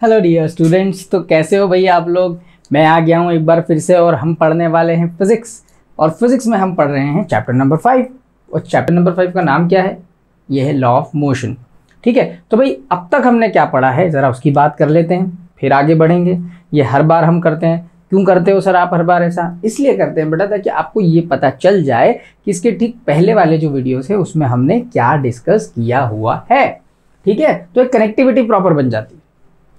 Hello dear students, तो कैसे हो भैया आप लोग। मैं आ गया हूँ एक बार फिर से और हम पढ़ने वाले हैं फिजिक्स। और फिजिक्स में हम पढ़ रहे हैं चैप्टर नंबर 5। और चैप्टर नंबर 5 का नाम क्या है? ये है लॉ ऑफ मोशन। ठीक है, तो भाई अब तक हमने क्या पढ़ा है ज़रा उसकी बात कर लेते हैं, फिर आगे बढ़ेंगे। ये हर बार हम करते हैं। क्यों करते हो सर आप हर बार ऐसा? इसलिए करते हैं बेटा ताकि आपको ये पता चल जाए कि इसके ठीक पहले वाले जो वीडियोस है उसमें हमने क्या डिस्कस किया हुआ है। ठीक है, तो एक कनेक्टिविटी प्रॉपर बन जाती है।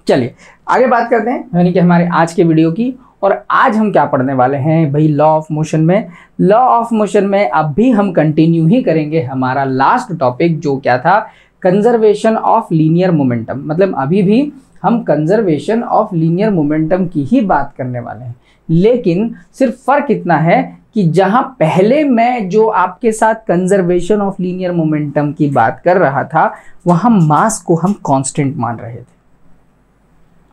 चलिए आगे बात करते हैं यानी कि हमारे आज के वीडियो की। और आज हम क्या पढ़ने वाले हैं भाई? लॉ ऑफ मोशन में। लॉ ऑफ मोशन में अब भी हम कंटिन्यू ही करेंगे हमारा लास्ट टॉपिक जो क्या था? Conservation of linear momentum. मतलब अभी भी हम कंजर्वेशन ऑफ लीनियर मोमेंटम की ही बात करने वाले हैं, लेकिन सिर्फ फर्क इतना है कि जहां पहले मैं जो आपके साथ कंजर्वेशन ऑफ लीनियर मोमेंटम की बात कर रहा था वहां मास को हम कांस्टेंट मान रहे थे।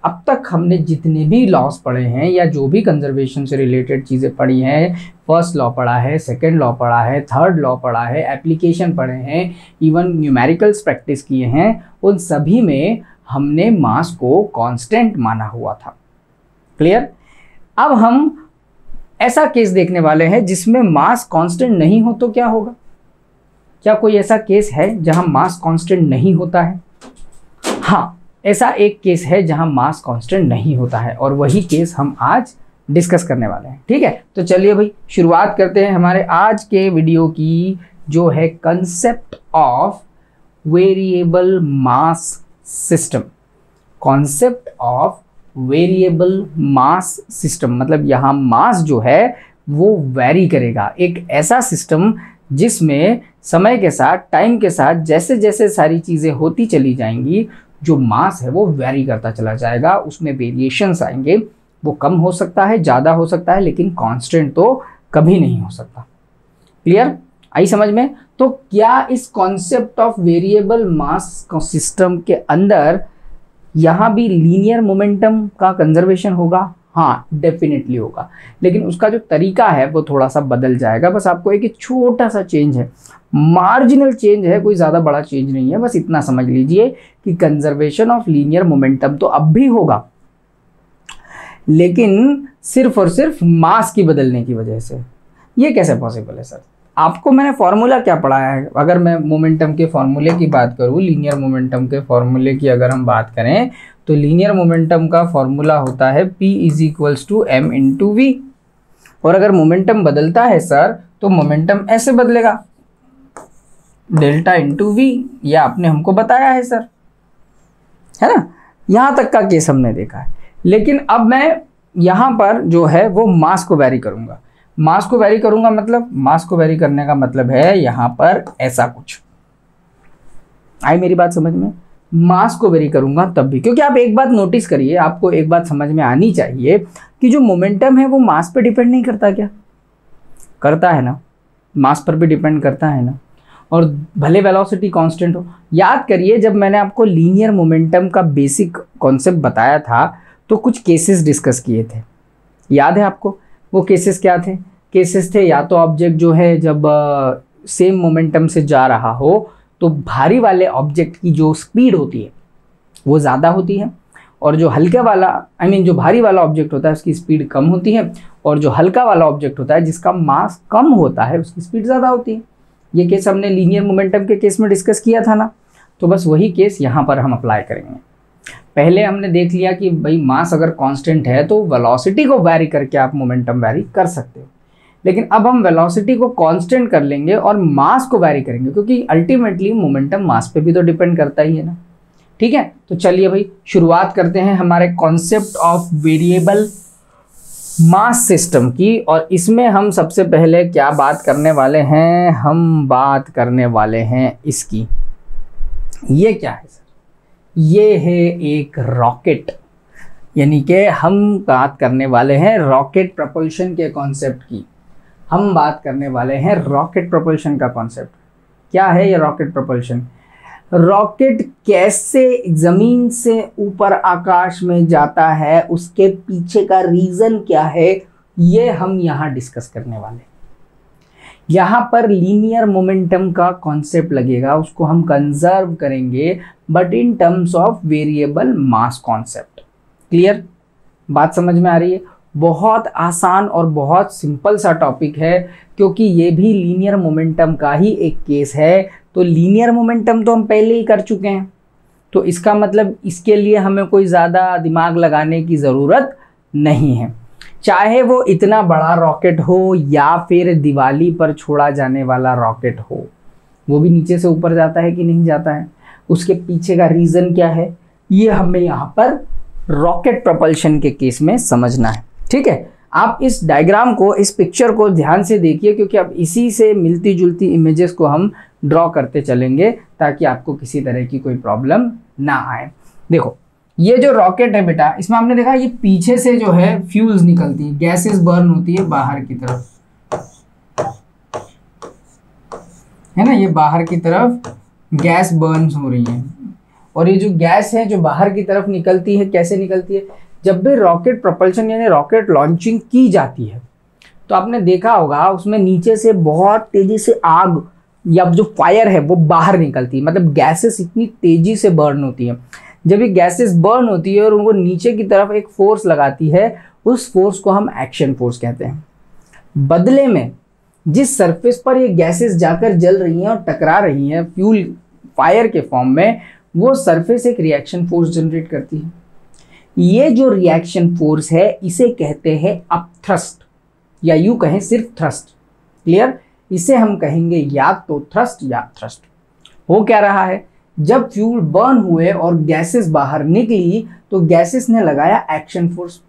अब तक हमने जितने भी लॉस पढ़े हैं या जो भी कंजर्वेशन से रिलेटेड चीज़ें पढ़ी हैं, फर्स्ट लॉ पढ़ा है, सेकंड लॉ पढ़ा है, थर्ड लॉ पढ़ा है, एप्लीकेशन पढ़े हैं, इवन न्यूमेरिकल्स प्रैक्टिस किए हैं, उन सभी में हमने मास को कांस्टेंट माना हुआ था। क्लियर? अब हम ऐसा केस देखने वाले हैं जिसमें मास कांस्टेंट नहीं हो तो क्या होगा? क्या कोई ऐसा केस है जहां मास कांस्टेंट नहीं होता है? हाँ, ऐसा एक केस है जहां मास कांस्टेंट नहीं होता है और वही केस हम आज डिस्कस करने वाले हैं। ठीक है, तो चलिए भाई शुरुआत करते हैं हमारे आज के वीडियो की, जो है concept of variable mass system. Concept of variable mass system मतलब यहाँ मास जो है वो वैरी करेगा। एक ऐसा सिस्टम जिसमें समय के साथ, टाइम के साथ जैसे जैसे सारी चीज़ें होती चली जाएंगी, जो मास है वो वैरी करता चला जाएगा, उसमें वेरिएशंस आएंगे। वो कम हो सकता है, ज़्यादा हो सकता है, लेकिन कांस्टेंट तो कभी नहीं हो सकता। क्लियर? आई समझ में? तो क्या इस concept of variable mass system के अंदर यहाँ भी लीनियर मोमेंटम का कंजर्वेशन होगा? हाँ, डेफिनेटली होगा, लेकिन उसका जो तरीका है वो थोड़ा सा बदल जाएगा। बस आपको एक छोटा सा चेंज है, मार्जिनल चेंज है, कोई ज़्यादा बड़ा चेंज नहीं है। बस इतना समझ लीजिए कि कंजर्वेशन ऑफ लीनियर मोमेंटम तो अब भी होगा, लेकिन सिर्फ और सिर्फ मास की बदलने की वजह से। ये कैसे पॉसिबल है सर? आपको मैंने फॉर्मूला क्या पढ़ाया है? अगर मैं मोमेंटम के फॉर्मूले की बात करूँ, लीनियर मोमेंटम के फॉर्मूले की अगर हम बात करें तो लीनियर मोमेंटम का फॉर्मूला होता है P = m × v। और अगर मोमेंटम बदलता है सर तो मोमेंटम ऐसे बदलेगा, डेल्टा × v। यह आपने हमको बताया है सर, है ना? यहाँ तक का केस हमने देखा है। लेकिन अब मैं यहाँ पर जो है वो मास को वैरी करूँगा। मास को वैरी करूँगा मतलब, मास को वैरी करने का मतलब है यहाँ पर ऐसा कुछ। आई मेरी बात समझ में? मास को वेरी करूंगा तब भी, क्योंकि आप एक बात नोटिस करिए, आपको एक बात समझ में आनी चाहिए कि जो मोमेंटम है वो मास पे डिपेंड नहीं करता। क्या करता है? ना, मास पर भी डिपेंड करता है ना। और भले वेलोसिटी कांस्टेंट हो। याद करिए जब मैंने आपको लीनियर मोमेंटम का बेसिक कॉन्सेप्ट बताया था तो कुछ केसेस डिस्कस किए थे, याद है आपको? वो केसेस क्या थे? केसेस थे या तो ऑब्जेक्ट जो है जब सेम मोमेंटम से जा रहा हो तो भारी वाले ऑब्जेक्ट की जो स्पीड होती है वो ज़्यादा होती है, और जो हल्के वाला जो भारी वाला ऑब्जेक्ट होता है उसकी स्पीड कम होती है, और जो हल्का वाला ऑब्जेक्ट होता है जिसका मास कम होता है उसकी स्पीड ज़्यादा होती है। ये केस हमने लीनियर मोमेंटम के केस में डिस्कस किया था ना, तो बस वही केस यहाँ पर हम अप्लाई करेंगे। पहले हमने देख लिया कि भाई मास अगर कांस्टेंट है तो वेलोसिटी को वैरी करके आप मोमेंटम वैरी कर सकते हो, लेकिन अब हम वेलोसिटी को कांस्टेंट कर लेंगे और मास को वैरी करेंगे, क्योंकि अल्टीमेटली मोमेंटम मास पे भी तो डिपेंड करता ही है ना। ठीक है, तो चलिए भाई शुरुआत करते हैं हमारे concept of variable mass system की। और इसमें हम सबसे पहले क्या बात करने वाले हैं? हम बात करने वाले हैं इसकी। ये क्या है सर? ये है एक रॉकेट, यानी कि हम बात करने वाले हैं रॉकेट प्रपल्शन के कॉन्सेप्ट की। हम बात करने वाले हैं रॉकेट प्रपल्शन का कॉन्सेप्ट। क्या है ये रॉकेट प्रपल्शन? रॉकेट कैसे ज़मीन से ऊपर आकाश में जाता है, उसके पीछे का रीज़न क्या है, ये हम यहाँ डिस्कस करने वाले हैं। यहाँ पर लीनियर मोमेंटम का कॉन्सेप्ट लगेगा, उसको हम कंजर्व करेंगे but in terms of variable mass concept. Clear? बात समझ में आ रही है? बहुत आसान और बहुत सिंपल सा टॉपिक है, क्योंकि ये भी लीनियर मोमेंटम का ही एक केस है। तो लीनियर मोमेंटम तो हम पहले ही कर चुके हैं, तो इसका मतलब इसके लिए हमें कोई ज़्यादा दिमाग लगाने की ज़रूरत नहीं है। चाहे वो इतना बड़ा रॉकेट हो या फिर दिवाली पर छोड़ा जाने वाला रॉकेट हो, वो भी नीचे से ऊपर जाता है कि नहीं जाता है, उसके पीछे का रीज़न क्या है, ये हमें यहाँ पर रॉकेट प्रोपल्शन के केस में समझना है। ठीक है, आप इस डायग्राम को, इस पिक्चर को ध्यान से देखिए, क्योंकि अब इसी से मिलती जुलती इमेजेस को हम ड्रॉ करते चलेंगे ताकि आपको किसी तरह की कोई प्रॉब्लम ना आए। देखो, ये जो रॉकेट है बेटा, इसमें आपने देखा ये पीछे से जो है फ्यूल्स निकलती है, गैसेस बर्न होती है बाहर की तरफ, है ना, ये बाहर की तरफ गैस बर्न हो रही है। और ये जो गैस है जो बाहर की तरफ निकलती है, कैसे निकलती है, जब भी रॉकेट प्रोपल्शन यानी रॉकेट लॉन्चिंग की जाती है तो आपने देखा होगा उसमें नीचे से बहुत तेजी से आग या जो फायर है वो बाहर निकलती है, मतलब गैसेस इतनी तेजी से बर्न होती है। जब ये गैसेस बर्न होती है और उनको नीचे की तरफ एक फोर्स लगाती है, उस फोर्स को हम एक्शन फोर्स कहते हैं। बदले में जिस सरफेस पर ये गैसेस जाकर जल रही हैं और टकरा रही हैं फ्यूल फायर के फॉर्म में, वो सरफेस एक रिएक्शन फोर्स जनरेट करती है। ये जो रिएक्शन फोर्स है इसे कहते हैं अपथ्रस्ट, या यूं कहें सिर्फ थ्रस्ट। क्लियर? इसे हम कहेंगे या तो थ्रस्ट या थ्रस्ट। हो क्या रहा है, जब फ्यूल बर्न हुए और गैसेस बाहर निकली तो गैसेस ने लगाया एक्शन फोर्स,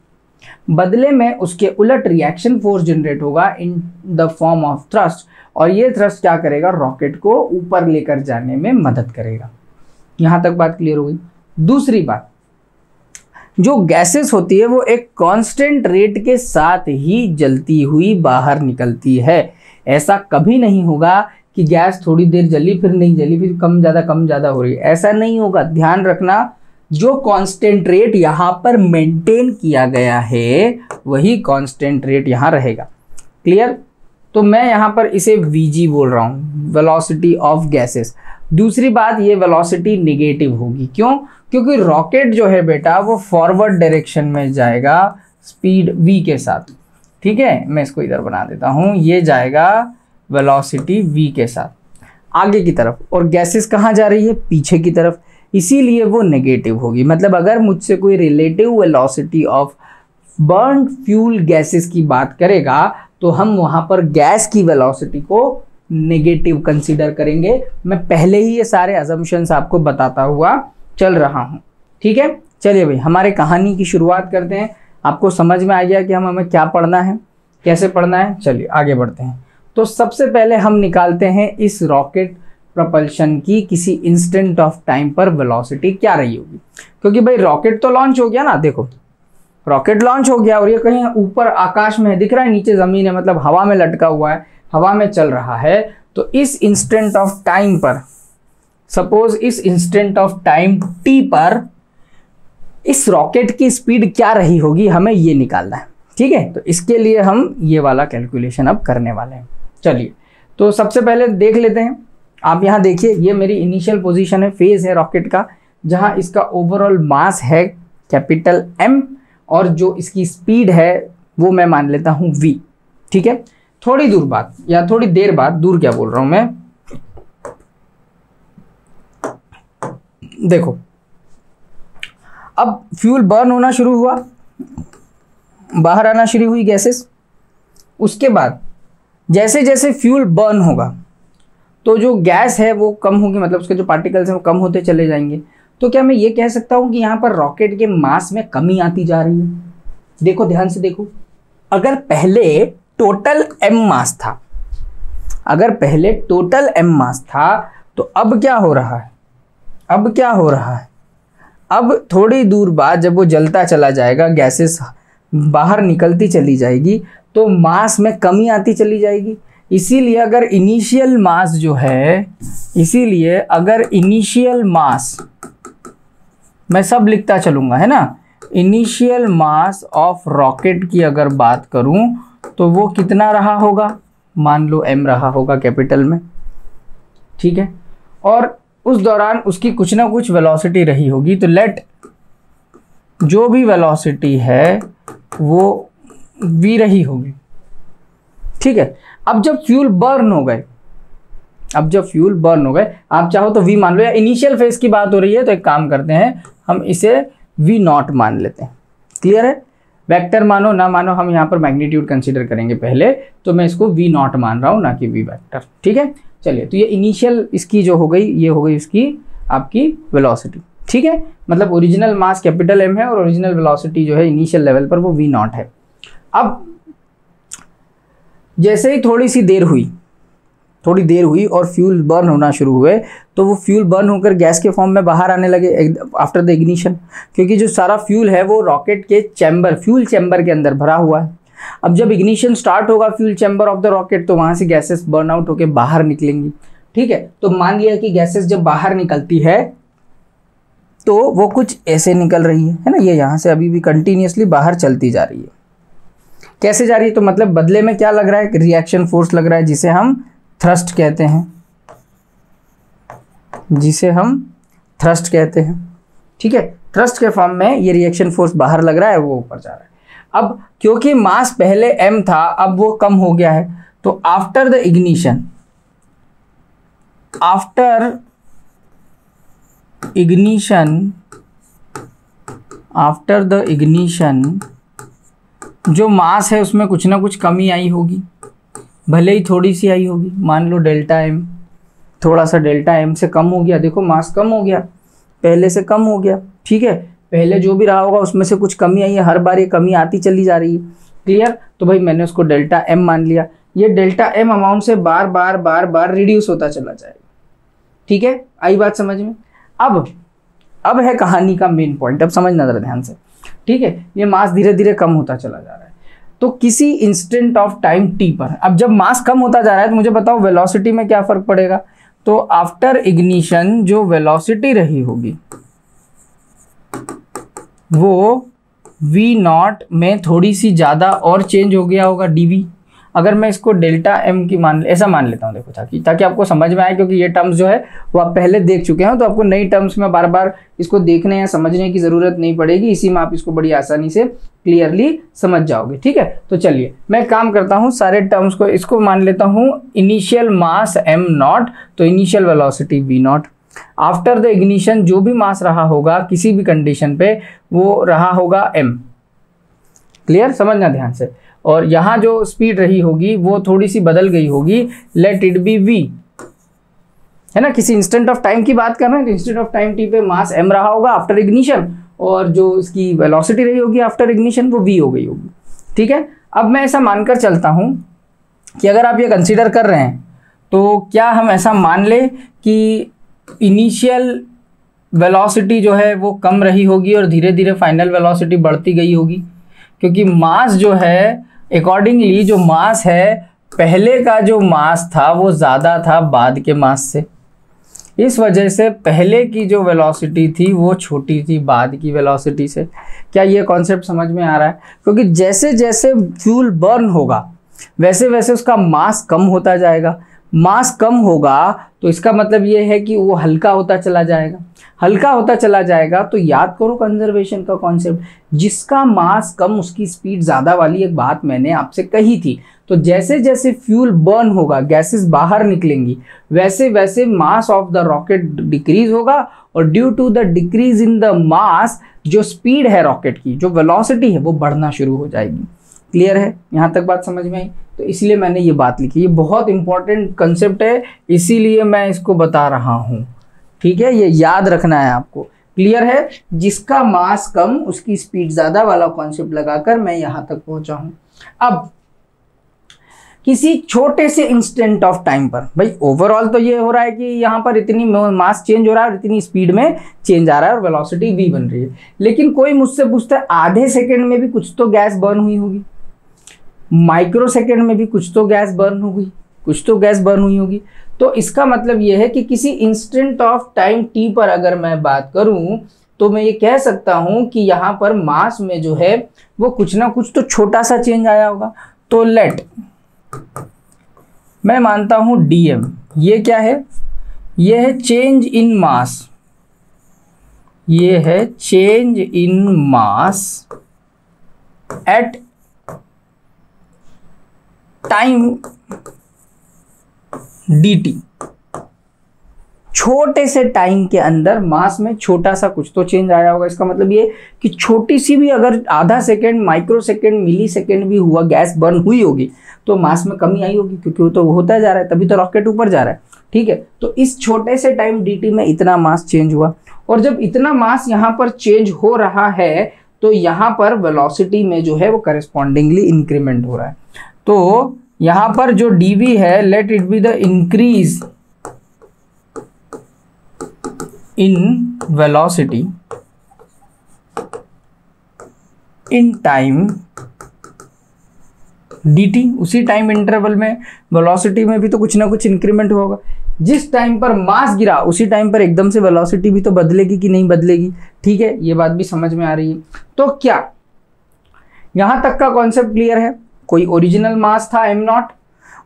बदले में उसके उलट रिएक्शन फोर्स जनरेट होगा in the form of thrust, और ये थ्रस्ट क्या करेगा, रॉकेट को ऊपर लेकर जाने में मदद करेगा। यहां तक बात क्लियर हो गई। दूसरी बात, जो गैसेस होती है वो एक कांस्टेंट रेट के साथ ही जलती हुई बाहर निकलती है। ऐसा कभी नहीं होगा कि गैस थोड़ी देर जली फिर नहीं जली फिर कम ज़्यादा हो रही है, ऐसा नहीं होगा। ध्यान रखना, जो कांस्टेंट रेट यहाँ पर मेंटेन किया गया है वही कांस्टेंट रेट यहाँ रहेगा। क्लियर? तो मैं यहाँ पर इसे VG बोल रहा हूँ, वेलोसिटी ऑफ गैसेस। दूसरी बात, ये वेलोसिटी नेगेटिव होगी। क्यों? क्योंकि रॉकेट जो है बेटा वो फॉरवर्ड डायरेक्शन में जाएगा स्पीड v के साथ। ठीक है, मैं इसको इधर बना देता हूँ, ये जाएगा वेलोसिटी v के साथ आगे की तरफ, और गैसेस कहाँ जा रही है, पीछे की तरफ, इसीलिए वो नेगेटिव होगी। मतलब अगर मुझसे कोई relative velocity of burn fuel gases की बात करेगा तो हम वहाँ पर गैस की वेलोसिटी को नेगेटिव कंसीडर करेंगे। मैं पहले ही ये सारे अजम्पशंस आपको बताता हुआ चल रहा हूँ। ठीक है, चलिए भाई हमारे कहानी की शुरुआत करते हैं। आपको समझ में आ गया कि हमें क्या पढ़ना है, कैसे पढ़ना है। चलिए आगे बढ़ते हैं। तो सबसे पहले हम निकालते हैं इस रॉकेट प्रोपल्शन की किसी इंस्टेंट ऑफ टाइम पर वेलोसिटी क्या रही होगी, क्योंकि भाई रॉकेट तो लॉन्च हो गया ना। देखो, रॉकेट लॉन्च हो गया और ये कहीं ऊपर आकाश में दिख रहा है, नीचे ज़मीन है, मतलब हवा में लटका हुआ है, हवा में चल रहा है। तो इस इंस्टेंट ऑफ टाइम पर, सपोज इस इंस्टेंट ऑफ टाइम t पर इस रॉकेट की स्पीड क्या रही होगी, हमें ये निकालना है। ठीक है, तो इसके लिए हम ये वाला कैलकुलेशन अब करने वाले हैं। चलिए, तो सबसे पहले देख लेते हैं। आप यहाँ देखिए, ये मेरी इनिशियल पोजीशन है, फेज है रॉकेट का, जहाँ इसका ओवरऑल मास है कैपिटल M, और जो इसकी स्पीड है वो मैं मान लेता हूँ v। ठीक है, थोड़ी दूर बाद या थोड़ी देर बाद, दूर क्या बोल रहा हूँ मैं, देखो अब फ्यूल बर्न होना शुरू हुआ, बाहर आना शुरू हुई गैसेस। उसके बाद जैसे जैसे फ्यूल बर्न होगा तो जो गैस है वो कम होगी, मतलब उसके जो पार्टिकल्स हैं वो कम होते चले जाएंगे। तो क्या मैं ये कह सकता हूँ कि यहाँ पर रॉकेट के मास में कमी आती जा रही है? देखो ध्यान से देखो, अगर पहले टोटल m मास था, अगर पहले टोटल m मास था, तो अब क्या हो रहा है, अब क्या हो रहा है, अब थोड़ी दूर बाद जब वो जलता चला जाएगा, गैसेस बाहर निकलती चली जाएगी, तो मास में कमी आती चली जाएगी। इसीलिए अगर इनिशियल मास जो है, इसीलिए अगर इनिशियल मास, मैं सब लिखता चलूँगा, है ना, इनिशियल मास ऑफ रॉकेट की अगर बात करूँ तो वो कितना रहा होगा, मान लो m रहा होगा कैपिटल में, ठीक है, और उस दौरान उसकी कुछ ना कुछ वेलोसिटी रही होगी, तो लेट जो भी वेलोसिटी है वो v रही होगी, ठीक है। अब जब फ्यूल बर्न हो गए, आप चाहो तो v मान लो, या इनिशियल फेज की बात हो रही है तो एक काम करते हैं, हम इसे v नॉट मान लेते हैं। क्लियर है? वेक्टर मानो ना मानो, हम यहाँ पर मैग्नीट्यूड कंसीडर करेंगे पहले, तो मैं इसको v नॉट मान रहा हूँ, ना कि v वेक्टर, ठीक है। चलिए, तो ये इनिशियल इसकी जो हो गई, ये हो गई इसकी आपकी वेलोसिटी, ठीक है। मतलब ओरिजिनल मास कैपिटल M है और ओरिजिनल वेलोसिटी जो है इनिशियल लेवल पर वो v नॉट है। अब जैसे ही थोड़ी देर हुई और फ्यूल बर्न होना शुरू हुए, तो वो फ्यूल बर्न होकर गैस के फॉर्म में बाहर आने लगे आफ्टर द इग्निशन, क्योंकि जो सारा फ्यूल है वो रॉकेट के फ्यूल चैम्बर के अंदर भरा हुआ है। अब जब इग्निशन स्टार्ट होगा fuel chamber of the rocket, तो वहाँ से गैसेस बर्न आउट होकर बाहर निकलेंगी, ठीक है। तो मान लिया कि गैसेस जब बाहर निकलती है तो वो कुछ ऐसे निकल रही है ना, ये यहाँ से अभी भी कंटिन्यूसली बाहर चलती जा रही है। कैसे जा रही है? तो मतलब बदले में क्या लग रहा है? रिएक्शन फोर्स लग रहा है, जिसे हम थ्रस्ट कहते हैं, ठीक है। थ्रस्ट के फॉर्म में ये रिएक्शन फोर्स बाहर लग रहा है, वो ऊपर जा रहा है। अब क्योंकि मास पहले m था, अब वो कम हो गया है, तो आफ्टर द इग्निशन जो मास है उसमें कुछ ना कुछ कमी आई होगी, भले ही थोड़ी सी आई होगी। मान लो डेल्टा m, थोड़ा सा डेल्टा m से कम हो गया, देखो मास कम हो गया, पहले से कम हो गया, ठीक है। पहले जो भी रहा होगा उसमें से कुछ कमी आई है, हर बार ये कमी आती चली जा रही है। क्लियर? तो भाई मैंने उसको डेल्टा m मान लिया। ये डेल्टा m अमाउंट से बार बार रिड्यूस होता चला जाएगा, ठीक है। आई बात समझ में? अब है कहानी का मेन पॉइंट, अब समझना जरा ध्यान से, ठीक है। ये मास धीरे धीरे कम होता चला जा रहा है, तो किसी इंस्टेंट ऑफ टाइम t पर, अब जब मास कम होता जा रहा है तो मुझे बताओ वेलोसिटी में क्या फर्क पड़ेगा? तो आफ्टर इग्निशन जो वेलोसिटी रही होगी वो v नॉट में थोड़ी सी ज़्यादा और चेंज हो गया होगा dv। अगर मैं इसको डेल्टा m की ऐसा मान लेता हूँ, देखो, ताकि आपको समझ में आए, क्योंकि ये टर्म्स जो है वो आप पहले देख चुके हैं, तो आपको नई टर्म्स में बार बार इसको देखने या समझने की ज़रूरत नहीं पड़ेगी, इसी में आप इसको बड़ी आसानी से क्लियरली समझ जाओगे, ठीक है। तो चलिए मैं काम करता हूँ, सारे टर्म्स को इसको मान लेता हूँ इनिशियल मास m नॉट, तो initial velocity v not. After the ignition जो भी मास रहा होगा किसी भी कंडीशन पे, वो रहा होगा m। क्लियर? समझना ध्यान से। और यहाँ जो स्पीड रही होगी वो थोड़ी सी बदल गई होगी, लेट इट बी v, है ना। किसी इंस्टेंट ऑफ टाइम की बात कर रहे हैं, तो इंस्टेंट ऑफ टाइम t पे मास m रहा होगा आफ्टर इग्निशन, और जो इसकी वेलोसिटी रही होगी आफ्टर इग्निशन वो v हो गई होगी, ठीक है। अब मैं ऐसा मानकर चलता हूँ कि अगर आप ये कंसीडर कर रहे हैं, तो क्या हम ऐसा मान लें कि इनिशियल वेलोसिटी जो है वो कम रही होगी और धीरे धीरे फाइनल वेलोसिटी बढ़ती गई होगी, क्योंकि मास जो है अकॉर्डिंगली जो मास है, पहले का जो मास था वो ज़्यादा था बाद के मास से, इस वजह से पहले की जो वेलोसिटी थी वो छोटी थी बाद की वेलोसिटी से। क्या ये कॉन्सेप्ट समझ में आ रहा है? क्योंकि जैसे जैसे फ्यूल बर्न होगा वैसे वैसे उसका मास कम होता जाएगा, मास कम होगा तो इसका मतलब ये है कि वो हल्का होता चला जाएगा, हल्का होता चला जाएगा। तो याद करो कंजर्वेशन का कॉन्सेप्ट, जिसका मास कम उसकी स्पीड ज़्यादा वाली एक बात मैंने आपसे कही थी। तो जैसे जैसे फ्यूल बर्न होगा, गैसेस बाहर निकलेंगी, वैसे वैसे mass of the rocket decrease होगा, और due to the decrease in the mass जो स्पीड है रॉकेट की, जो वेलोसिटी है वो बढ़ना शुरू हो जाएगी। क्लियर है? यहाँ तक बात समझ में आई? तो इसलिए मैंने ये बात लिखी, ये बहुत इंपॉर्टेंट कंसेप्ट है, इसीलिए मैं इसको बता रहा हूँ, ठीक है। ये याद रखना है आपको। क्लियर है? जिसका मास कम उसकी स्पीड ज़्यादा वाला कॉन्सेप्ट लगाकर मैं यहाँ तक पहुँचा हूँ। अब किसी छोटे से इंस्टेंट ऑफ टाइम पर, भाई ओवरऑल तो ये हो रहा है कि यहाँ पर इतनी मास चेंज हो रहा है और इतनी स्पीड में चेंज आ रहा है और वेलोसिटी v बन रही है, लेकिन कोई मुझसे पूछता है आधे सेकंड में भी कुछ तो गैस बर्न हुई होगी, माइक्रो सेकंड में भी कुछ तो गैस बर्न हुई होगी। तो इसका मतलब ये है कि किसी इंस्टेंट ऑफ टाइम t पर अगर मैं बात करूं तो मैं ये कह सकता हूं कि यहाँ पर मास में जो है वो कुछ ना कुछ तो छोटा सा चेंज आया होगा। तो लेट मैं मानता हूं dm, ये क्या है, ये है चेंज इन मास, ये है change in mass at time dt। छोटे से टाइम के अंदर मास में छोटा सा कुछ तो चेंज आया होगा। इसका मतलब ये कि छोटी सी भी अगर आधा सेकेंड, माइक्रो सेकेंड, मिली सेकेंड भी हुआ गैस बर्न हुई होगी तो मास में कमी आई होगी, क्योंकि वो तो होता जा रहा है, तभी तो रॉकेट ऊपर जा रहा है। ठीक है, तो इस छोटे से टाइम dt में इतना मास चेंज हुआ, और जब इतना मास यहाँ पर चेंज हो रहा है तो यहाँ पर वेलोसिटी में जो है वो करेस्पॉन्डिंगली इंक्रीमेंट हो रहा है। तो यहाँ पर जो dv है, let it be the increase in velocity in time dt। उसी टाइम इंटरवल में वेलोसिटी में भी तो कुछ ना कुछ इंक्रीमेंट होगा। जिस टाइम पर मास गिरा उसी टाइम पर एकदम से वेलोसिटी भी तो बदलेगी कि नहीं बदलेगी। ठीक है, ये बात भी समझ में आ रही है। तो क्या यहां तक का कॉन्सेप्ट क्लियर है? कोई ओरिजिनल मास था m0,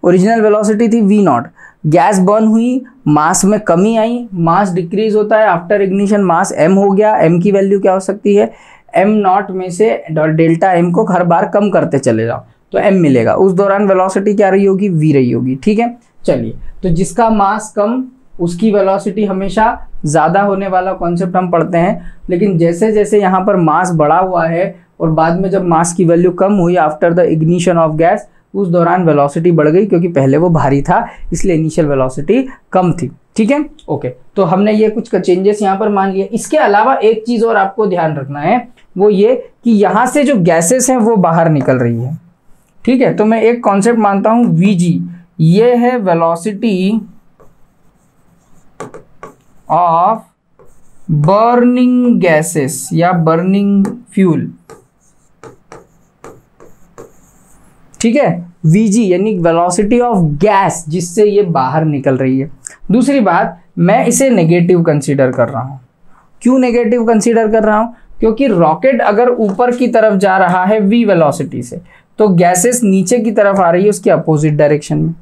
ओरिजिनल वेलोसिटी थी v0, गैस बर्न हुई, मास में कमी आई, मास डिक्रीज होता है आफ्टर इग्निशन, मास m हो गया। m की वैल्यू क्या हो सकती है, m0 में से डेल्टा m को हर बार कम करते चले जाओ तो m मिलेगा। उस दौरान वेलोसिटी क्या रही होगी, v रही होगी। ठीक है, चलिए, तो जिसका मास कम उसकी वेलोसिटी हमेशा ज़्यादा होने वाला कॉन्सेप्ट हम पढ़ते हैं। लेकिन जैसे जैसे यहाँ पर मास बढ़ा हुआ है और बाद में जब मास की वैल्यू कम हुई after the ignition of gas, उस दौरान वेलोसिटी बढ़ गई, क्योंकि पहले वो भारी था इसलिए इनिशियल वेलोसिटी कम थी। ठीक है, ओके, तो हमने ये कुछ चेंजेस यहाँ पर मान लिए। इसके अलावा एक चीज़ और आपको ध्यान रखना है, वो ये कि यहाँ से जो गैसेस हैं वो बाहर निकल रही है। ठीक है, तो मैं एक कॉन्सेप्ट मानता हूँ vg, ये है वेलोसिटी ऑफ बर्निंग गैसेस या बर्निंग फ्यूल। ठीक है, vg यानी वेलोसिटी ऑफ गैस जिससे ये बाहर निकल रही है। दूसरी बात, मैं इसे नेगेटिव कंसीडर कर रहा हूं। क्यों नेगेटिव कंसीडर कर रहा हूं? क्योंकि रॉकेट अगर ऊपर की तरफ जा रहा है v वेलोसिटी से, तो गैसेस नीचे की तरफ आ रही है उसके अपोजिट डायरेक्शन में।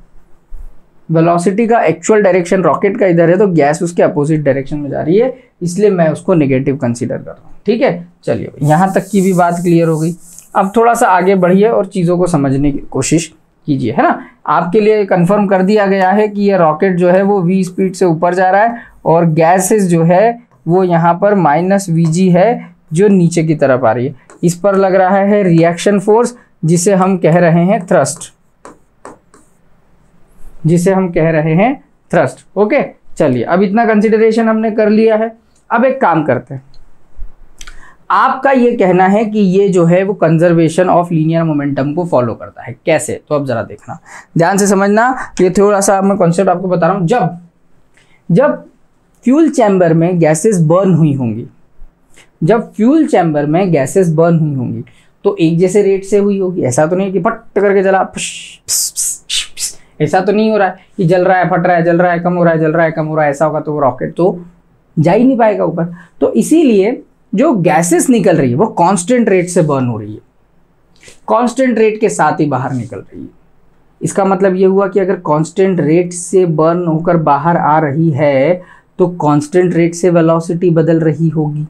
वेलोसिटी का एक्चुअल डायरेक्शन रॉकेट का इधर है, तो गैस उसके अपोजिट डायरेक्शन में जा रही है, इसलिए मैं उसको नेगेटिव कंसीडर कर रहा हूँ। ठीक है, चलिए, यहाँ तक की भी बात क्लियर हो गई। अब थोड़ा सा आगे बढ़िए और चीज़ों को समझने की कोशिश कीजिए, है ना। आपके लिए कंफर्म कर दिया गया है कि ये रॉकेट जो है वो v स्पीड से ऊपर जा रहा है और गैसेस जो है वो यहाँ पर -vg है जो नीचे की तरफ आ रही है। इस पर लग रहा है रिएक्शन फोर्स, जिसे हम कह रहे हैं थ्रस्ट, जिसे हम कह रहे हैं थ्रस्ट। ओके, चलिए, अब इतना कंसिडरेशन हमने कर लिया है। अब एक काम करते हैं, आपका ये कहना है कि ये जो है वो कंजर्वेशन ऑफ लीनियर मोमेंटम को फॉलो करता है। कैसे? तो अब जरा देखना, ध्यान से समझना। ये थोड़ा सा मैं कॉन्सेप्ट आपको बता रहा हूँ। जब फ्यूल चैम्बर में गैसेस बर्न हुई होंगी, जब फ्यूल चैम्बर में गैसेस बर्न हुई होंगी तो एक जैसे रेट से हुई होगी। ऐसा तो नहीं कि फट करके जला, ऐसा तो नहीं हो रहा है कि जल रहा है, फट रहा है, जल रहा है, कम हो रहा है, जल रहा है, कम हो रहा है। ऐसा होगा तो वो रॉकेट तो जा ही नहीं पाएगा ऊपर। तो इसीलिए जो गैसेस निकल रही है वो कांस्टेंट रेट से बर्न हो रही है, कांस्टेंट रेट के साथ ही बाहर निकल रही है। इसका मतलब ये हुआ कि अगर कांस्टेंट रेट से बर्न होकर बाहर आ रही है तो कांस्टेंट रेट से वेलोसिटी बदल रही होगी।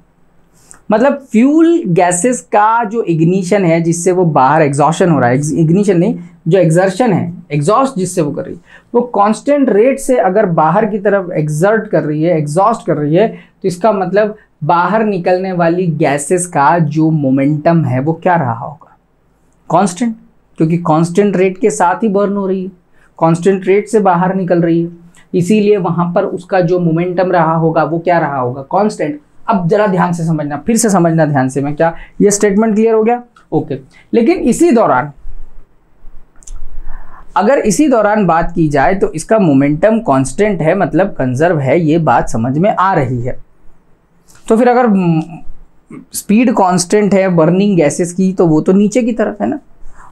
मतलब फ्यूल गैसेस का जो इग्निशन है जिससे वो बाहर एग्जॉशन हो रहा है, इग्निशन नहीं, जो एग्जर्शन है, एग्जॉस्ट जिससे वो कर रही है, वो कांस्टेंट रेट से अगर बाहर की तरफ एग्जर्ट कर रही है, एग्जॉस्ट कर रही है, तो इसका मतलब बाहर निकलने वाली गैसेस का जो मोमेंटम है वो क्या रहा होगा, कांस्टेंट, क्योंकि कांस्टेंट रेट के साथ ही बर्न हो रही है, कांस्टेंट रेट से बाहर निकल रही है, इसीलिए वहां पर उसका जो मोमेंटम रहा होगा वो क्या रहा होगा, कांस्टेंट। अब जरा ध्यान से समझना, फिर से समझना ध्यान से। मैं क्या, ये स्टेटमेंट क्लियर हो गया? ओके। लेकिन इसी दौरान, अगर इसी दौरान बात की जाए तो इसका मोमेंटम कांस्टेंट है, मतलब कंजर्व है, ये बात समझ में आ रही है। तो फिर अगर स्पीड कांस्टेंट है बर्निंग गैसेस की तो वो तो नीचे की तरफ है ना।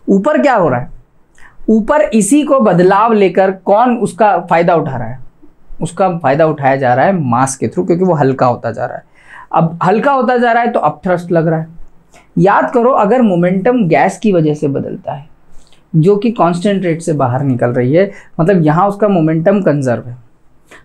ऊपर क्या हो रहा है, ऊपर इसी को बदलाव लेकर कौन उसका फायदा उठा रहा है, उसका फायदा उठाया जा रहा है मास के थ्रू, क्योंकि वो हल्का होता जा रहा है। अब हल्का होता जा रहा है तो अब थ्रस्ट लग रहा है। याद करो, अगर मोमेंटम गैस की वजह से बदलता है जो कि कांस्टेंट रेट से बाहर निकल रही है, मतलब यहाँ उसका मोमेंटम कंजर्व है।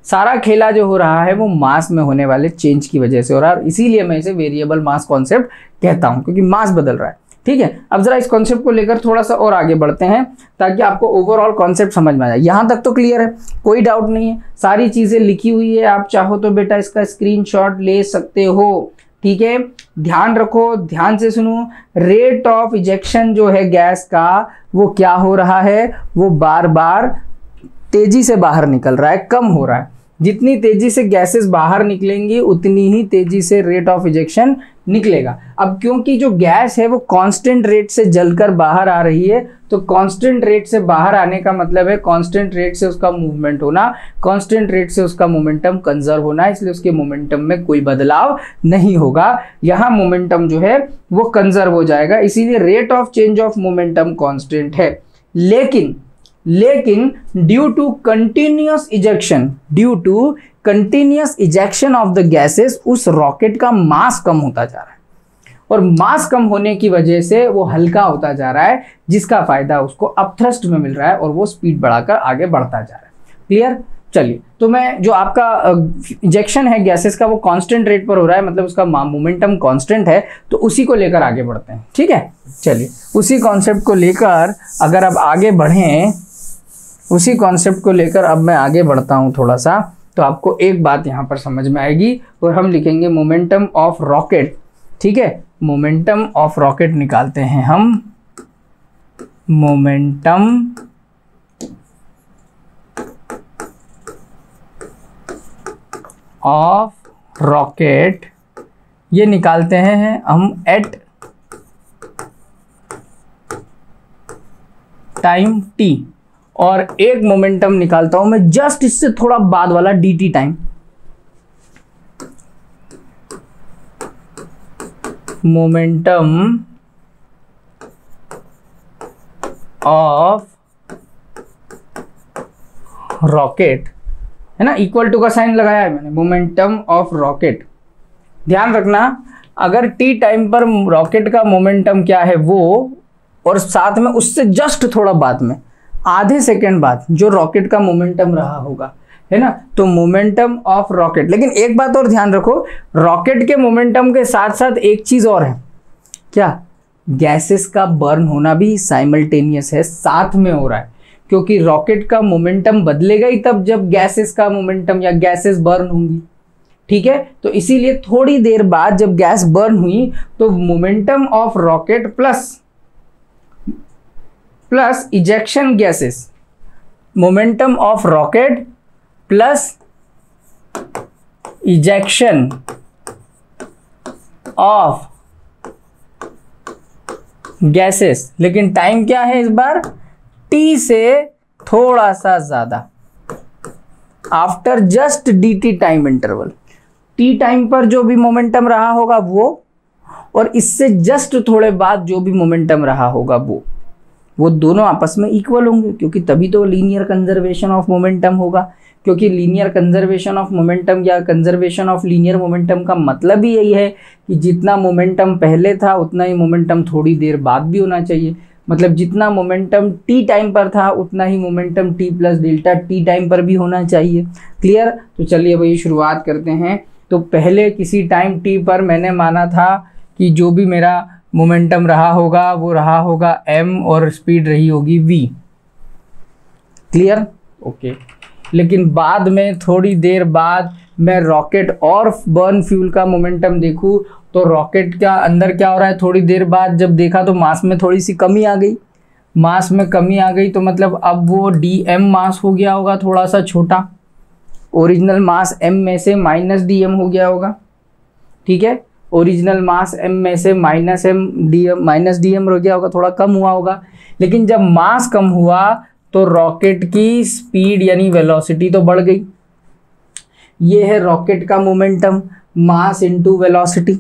सारा खेला जो हो रहा है वो मास में होने वाले चेंज की वजह से हो रहा है, और इसीलिए मैं इसे वेरिएबल मास कॉन्सेप्ट कहता हूँ, क्योंकि मास बदल रहा है। ठीक है, अब जरा इस कॉन्सेप्ट को लेकर थोड़ा सा और आगे बढ़ते हैं ताकि आपको ओवरऑल कॉन्सेप्ट समझ में आ जाए। यहाँ तक तो क्लियर है, कोई डाउट नहीं है, सारी चीजें लिखी हुई है, आप चाहो तो बेटा इसका स्क्रीनशॉट ले सकते हो। ठीक है, ध्यान रखो, ध्यान से सुनो, रेट ऑफ इजेक्शन जो है गैस का वो क्या हो रहा है, वो बार बार तेजी से बाहर निकल रहा है, कम हो रहा है। जितनी तेजी से गैसेस बाहर निकलेंगी उतनी ही तेजी से रेट ऑफ इजेक्शन निकलेगा। अब क्योंकि जो गैस है वो कांस्टेंट रेट से जलकर बाहर आ रही है, तो कांस्टेंट रेट से बाहर आने का मतलब है कांस्टेंट रेट से उसका मूवमेंट होना, कांस्टेंट रेट से उसका मोमेंटम कंजर्व होना, इसलिए उसके मोमेंटम में कोई बदलाव नहीं होगा। यहाँ मोमेंटम जो है वो कंजर्व हो जाएगा, इसीलिए rate of change of momentum constant है। लेकिन due to continuous ejection of the gases उस रॉकेट का मास कम होता जा रहा है, और मास कम होने की वजह से वो हल्का होता जा रहा है, जिसका फायदा उसको अपथ्रस्ट में मिल रहा है और वो स्पीड बढ़ाकर आगे बढ़ता जा रहा है। क्लियर? चलिए, तो मैं जो आपका इजेक्शन है गैसेस का वो कांस्टेंट रेट पर हो रहा है, मतलब उसका मोमेंटम कांस्टेंट है, तो उसी को लेकर आगे बढ़ते हैं। ठीक है, चलिए उसी कॉन्सेप्ट को लेकर अगर अब आगे बढ़ें, उसी कॉन्सेप्ट को लेकर अब मैं आगे बढ़ता हूं थोड़ा सा, तो आपको एक बात यहां पर समझ में आएगी, और हम लिखेंगे मोमेंटम ऑफ रॉकेट। ठीक है, मोमेंटम ऑफ रॉकेट निकालते हैं हम। मोमेंटम ऑफ रॉकेट ये निकालते हैं हम एट टाइम t, और एक मोमेंटम निकालता हूं मैं जस्ट इससे थोड़ा बाद वाला dt time. Momentum of rocket है ना, इक्वल टू का साइन लगाया है मैंने, मोमेंटम ऑफ रॉकेट। ध्यान रखना, अगर t टाइम पर रॉकेट का मोमेंटम क्या है वो, और साथ में उससे जस्ट थोड़ा बाद में आधे सेकेंड बाद जो रॉकेट का मोमेंटम रहा होगा, है ना, तो मोमेंटम ऑफ रॉकेट। लेकिन एक बात और ध्यान रखो, रॉकेट के मोमेंटम के साथ साथ एक चीज और है, क्या? गैसेस का बर्न होना भी साइमल्टेनियस है, साथ में हो रहा है, क्योंकि रॉकेट का मोमेंटम बदलेगा ही तब जब गैसेस का मोमेंटम या गैसेस बर्न होंगी। ठीक है, तो इसीलिए थोड़ी देर बाद जब गैस बर्न हुई तो momentum of rocket plus ejection gases, momentum of rocket plus ejection of gases, लेकिन टाइम क्या है इस बार? t से थोड़ा सा ज्यादा, after just dt time interval. t time पर जो भी मोमेंटम रहा होगा वो, और इससे जस्ट थोड़े बाद जो भी मोमेंटम रहा होगा वो दोनों आपस में इक्वल होंगे, क्योंकि तभी तो लीनियर कंजर्वेशन ऑफ मोमेंटम होगा। क्योंकि लीनियर कंजर्वेशन ऑफ मोमेंटम या कंजर्वेशन ऑफ लीनियर मोमेंटम का मतलब ही यही है कि जितना मोमेंटम पहले था उतना ही मोमेंटम थोड़ी देर बाद भी होना चाहिए। मतलब जितना मोमेंटम t टाइम पर था उतना ही momentum t plus delta t time पर भी होना चाहिए। क्लियर? तो चलिए भाई शुरुआत करते हैं। तो पहले किसी टाइम t पर मैंने माना था कि जो भी मेरा मोमेंटम रहा होगा वो रहा होगा m और स्पीड रही होगी v। क्लियर? ओके। लेकिन बाद में थोड़ी देर बाद मैं रॉकेट और बर्न फ्यूल का मोमेंटम देखूं तो रॉकेट का अंदर क्या हो रहा है, थोड़ी देर बाद जब देखा तो मास में थोड़ी सी कमी आ गई। मास में कमी आ गई तो मतलब अब वो dm मास हो गया होगा थोड़ा सा छोटा, ओरिजिनल मास m में से माइनस dm हो गया होगा। ठीक है, ओरिजिनल मास m में से माइनस dm हो गया होगा, थोड़ा कम हुआ होगा। लेकिन जब मास कम हुआ तो रॉकेट की स्पीड यानी वेलोसिटी तो बढ़ गई। ये है रॉकेट का momentum, mass into velocity.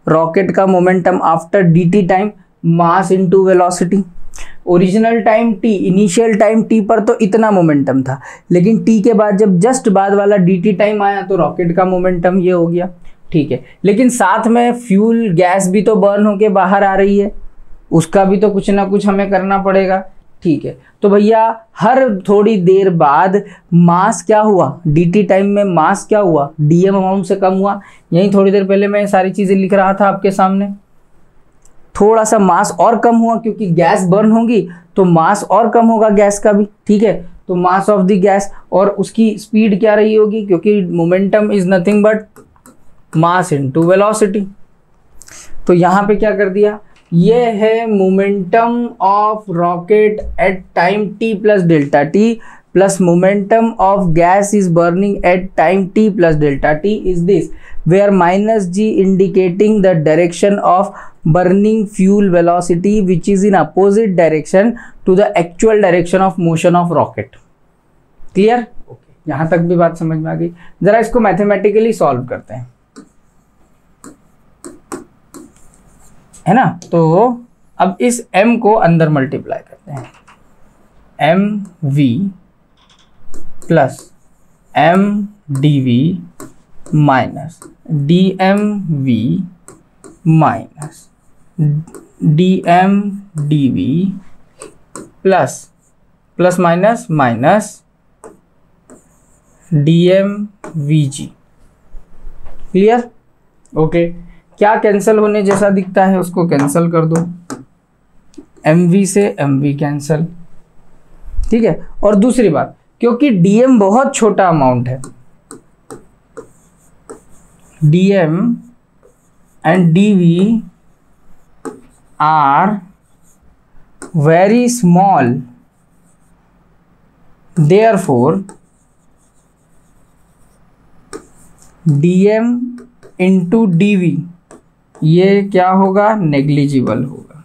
Rocket का momentum after dt time, mass into velocity. Original time t, initial time t पर तो इतना मोमेंटम था, लेकिन t के बाद जब जस्ट बाद वाला dt टाइम आया तो रॉकेट का मोमेंटम ये हो गया। ठीक है, लेकिन साथ में फ्यूल गैस भी तो बर्न होके बाहर आ रही है, उसका भी तो कुछ ना कुछ हमें करना पड़ेगा। ठीक है, तो भैया हर थोड़ी देर बाद मास क्या हुआ, dt टाइम में मास क्या हुआ, dm अमाउंट से कम हुआ। यही थोड़ी देर पहले मैं सारी चीजें लिख रहा था आपके सामने। थोड़ा सा मास और कम हुआ क्योंकि गैस बर्न होगी तो मास और कम होगा गैस का भी, ठीक है। तो मास ऑफ द गैस, और उसकी स्पीड क्या रही होगी, क्योंकि momentum is nothing but mass into velocity. तो यहां पे क्या कर दिया, ये है momentum of rocket at time t plus delta T plus momentum of gas is burning at time t plus delta T is this, where minus g indicating the direction of burning fuel velocity which is in opposite direction to the actual direction of motion of rocket. Clear? Okay, यहां तक भी बात समझ में आ गई। जरा इसको mathematically solve करते हैं, है ना। तो अब इस m को अंदर मल्टीप्लाई करते हैं, mv plus mdv minus dmv minus dmdv plus plus minus minus dmvg। Clear? Okay, क्या कैंसिल होने जैसा दिखता है उसको कैंसिल कर दो, mv से mv कैंसिल, ठीक है। और दूसरी बात, क्योंकि dm बहुत छोटा अमाउंट है, dm and dv are very small, therefore dm into dv ये क्या होगा, नेग्लिजिबल होगा।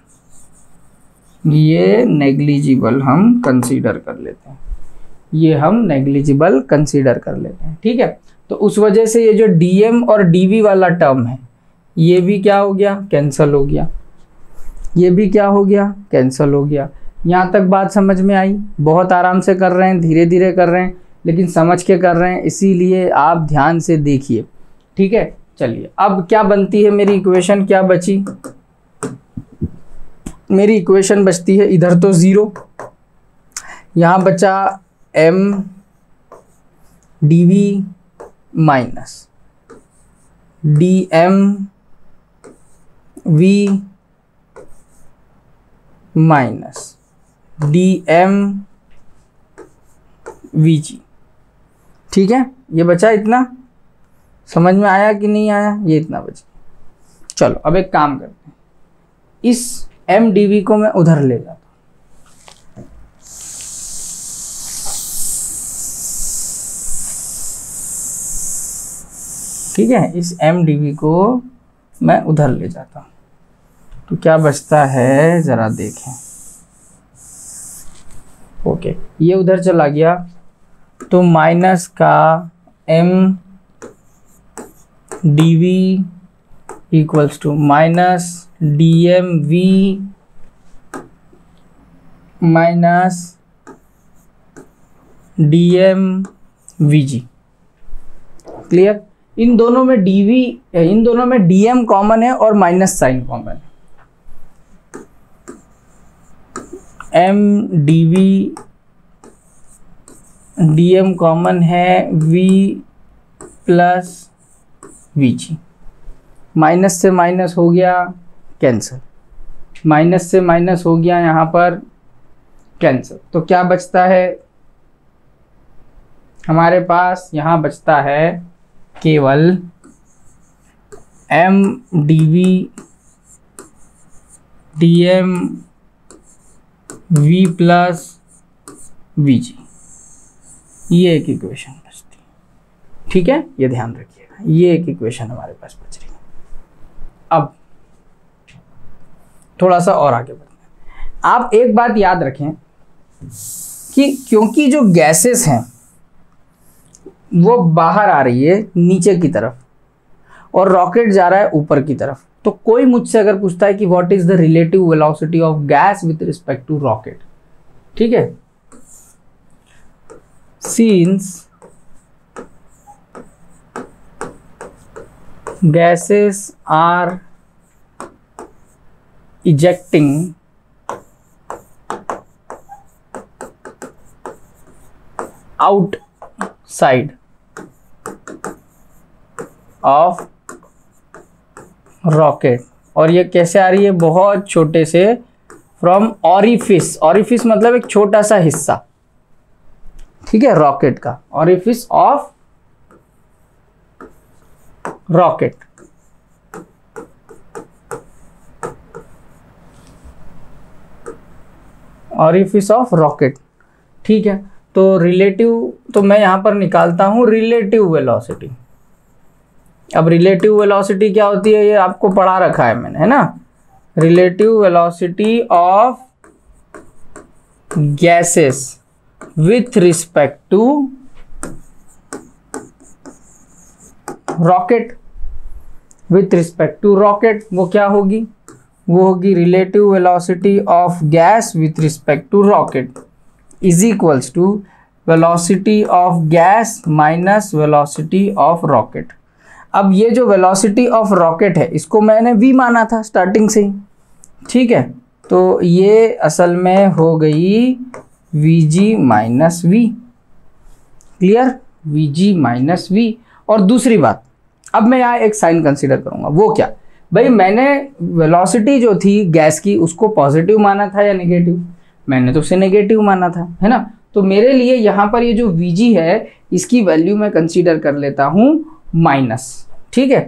ये नेग्लिजिबल हम कंसीडर कर लेते हैं, ये हम नेग्लिजिबल कंसीडर कर लेते हैं, ठीक है। तो उस वजह से ये जो dm और dv वाला टर्म है ये भी क्या हो गया, कैंसल हो गया, ये भी क्या हो गया, कैंसल हो गया। यहाँ तक बात समझ में आई? बहुत आराम से कर रहे हैं, धीरे धीरे कर रहे हैं, लेकिन समझ के कर रहे हैं, इसीलिए आप ध्यान से देखिए, ठीक है। चलिए, अब क्या बनती है मेरी इक्वेशन, क्या बची मेरी इक्वेशन, बचती है इधर तो 0, यहाँ बचा m dv minus dmv minus dmvg, ठीक है। ये बचा इतना, समझ में आया कि नहीं आया, ये इतना बचा। चलो अब एक काम करते हैं, इस mdv को मैं उधर ले जाता हूँ, ठीक है। इस mdv को मैं उधर ले जाता हूँ, तो क्या बचता है जरा देखें। ओके, ये उधर चला गया, तो माइनस का m dv equals to minus dmv minus dmvg। Clear? इन दोनों में dm कॉमन है और माइनस साइन कॉमन है। m dv dm कॉमन है, v प्लस vg, माइनस से माइनस हो गया कैंसिल, माइनस से माइनस हो गया यहाँ पर कैंसिल। तो क्या बचता है हमारे पास, यहाँ बचता है केवल m dv dm v plus vg, ये एक इक्वेशन बचती है, ठीक है। ये ध्यान रखिएगा, ये एक इक्वेशन हमारे पास बच रही है। अब थोड़ा सा और आगे बढ़ते हैं। आप एक बात याद रखें कि क्योंकि जो गैसेस हैं वो बाहर आ रही है नीचे की तरफ और रॉकेट जा रहा है ऊपर की तरफ, तो कोई मुझसे अगर पूछता है कि what is the relative velocity of gas with respect to rocket, ठीक है, since gases are ejecting outside of rocket, और ये कैसे आ रही है, बहुत छोटे से, फ्रॉम ऑरिफिस, ऑरिफिस मतलब एक छोटा सा हिस्सा, ठीक है, रॉकेट का, orifice of rocket. Orifice of rocket, ठीक है। तो रिलेटिव, तो मैं यहां पर निकालता हूं रिलेटिव वेलोसिटी। अब रिलेटिव वेलोसिटी क्या होती है, ये आपको पढ़ा रखा है मैंने, है ना। Relative velocity of gases with respect to rocket, with respect to rocket, वो क्या होगी, वो होगी relative velocity of gas with respect to rocket is equals to velocity of gas minus velocity of rocket. अब ये जो वेलोसिटी ऑफ रॉकेट है इसको मैंने v माना था स्टार्टिंग से ही, ठीक है, तो ये असल में हो गई vg minus V, clear, vg minus V. और दूसरी बात, अब मैं यहाँ एक साइन कंसीडर करूंगा, वो क्या, भाई मैंने वेलोसिटी जो थी गैस की उसको पॉजिटिव माना था या नेगेटिव, मैंने तो उसे नेगेटिव माना था, है ना। तो मेरे लिए यहाँ पर ये जो vg है इसकी वैल्यू मैं कंसीडर कर लेता हूँ माइनस, ठीक है,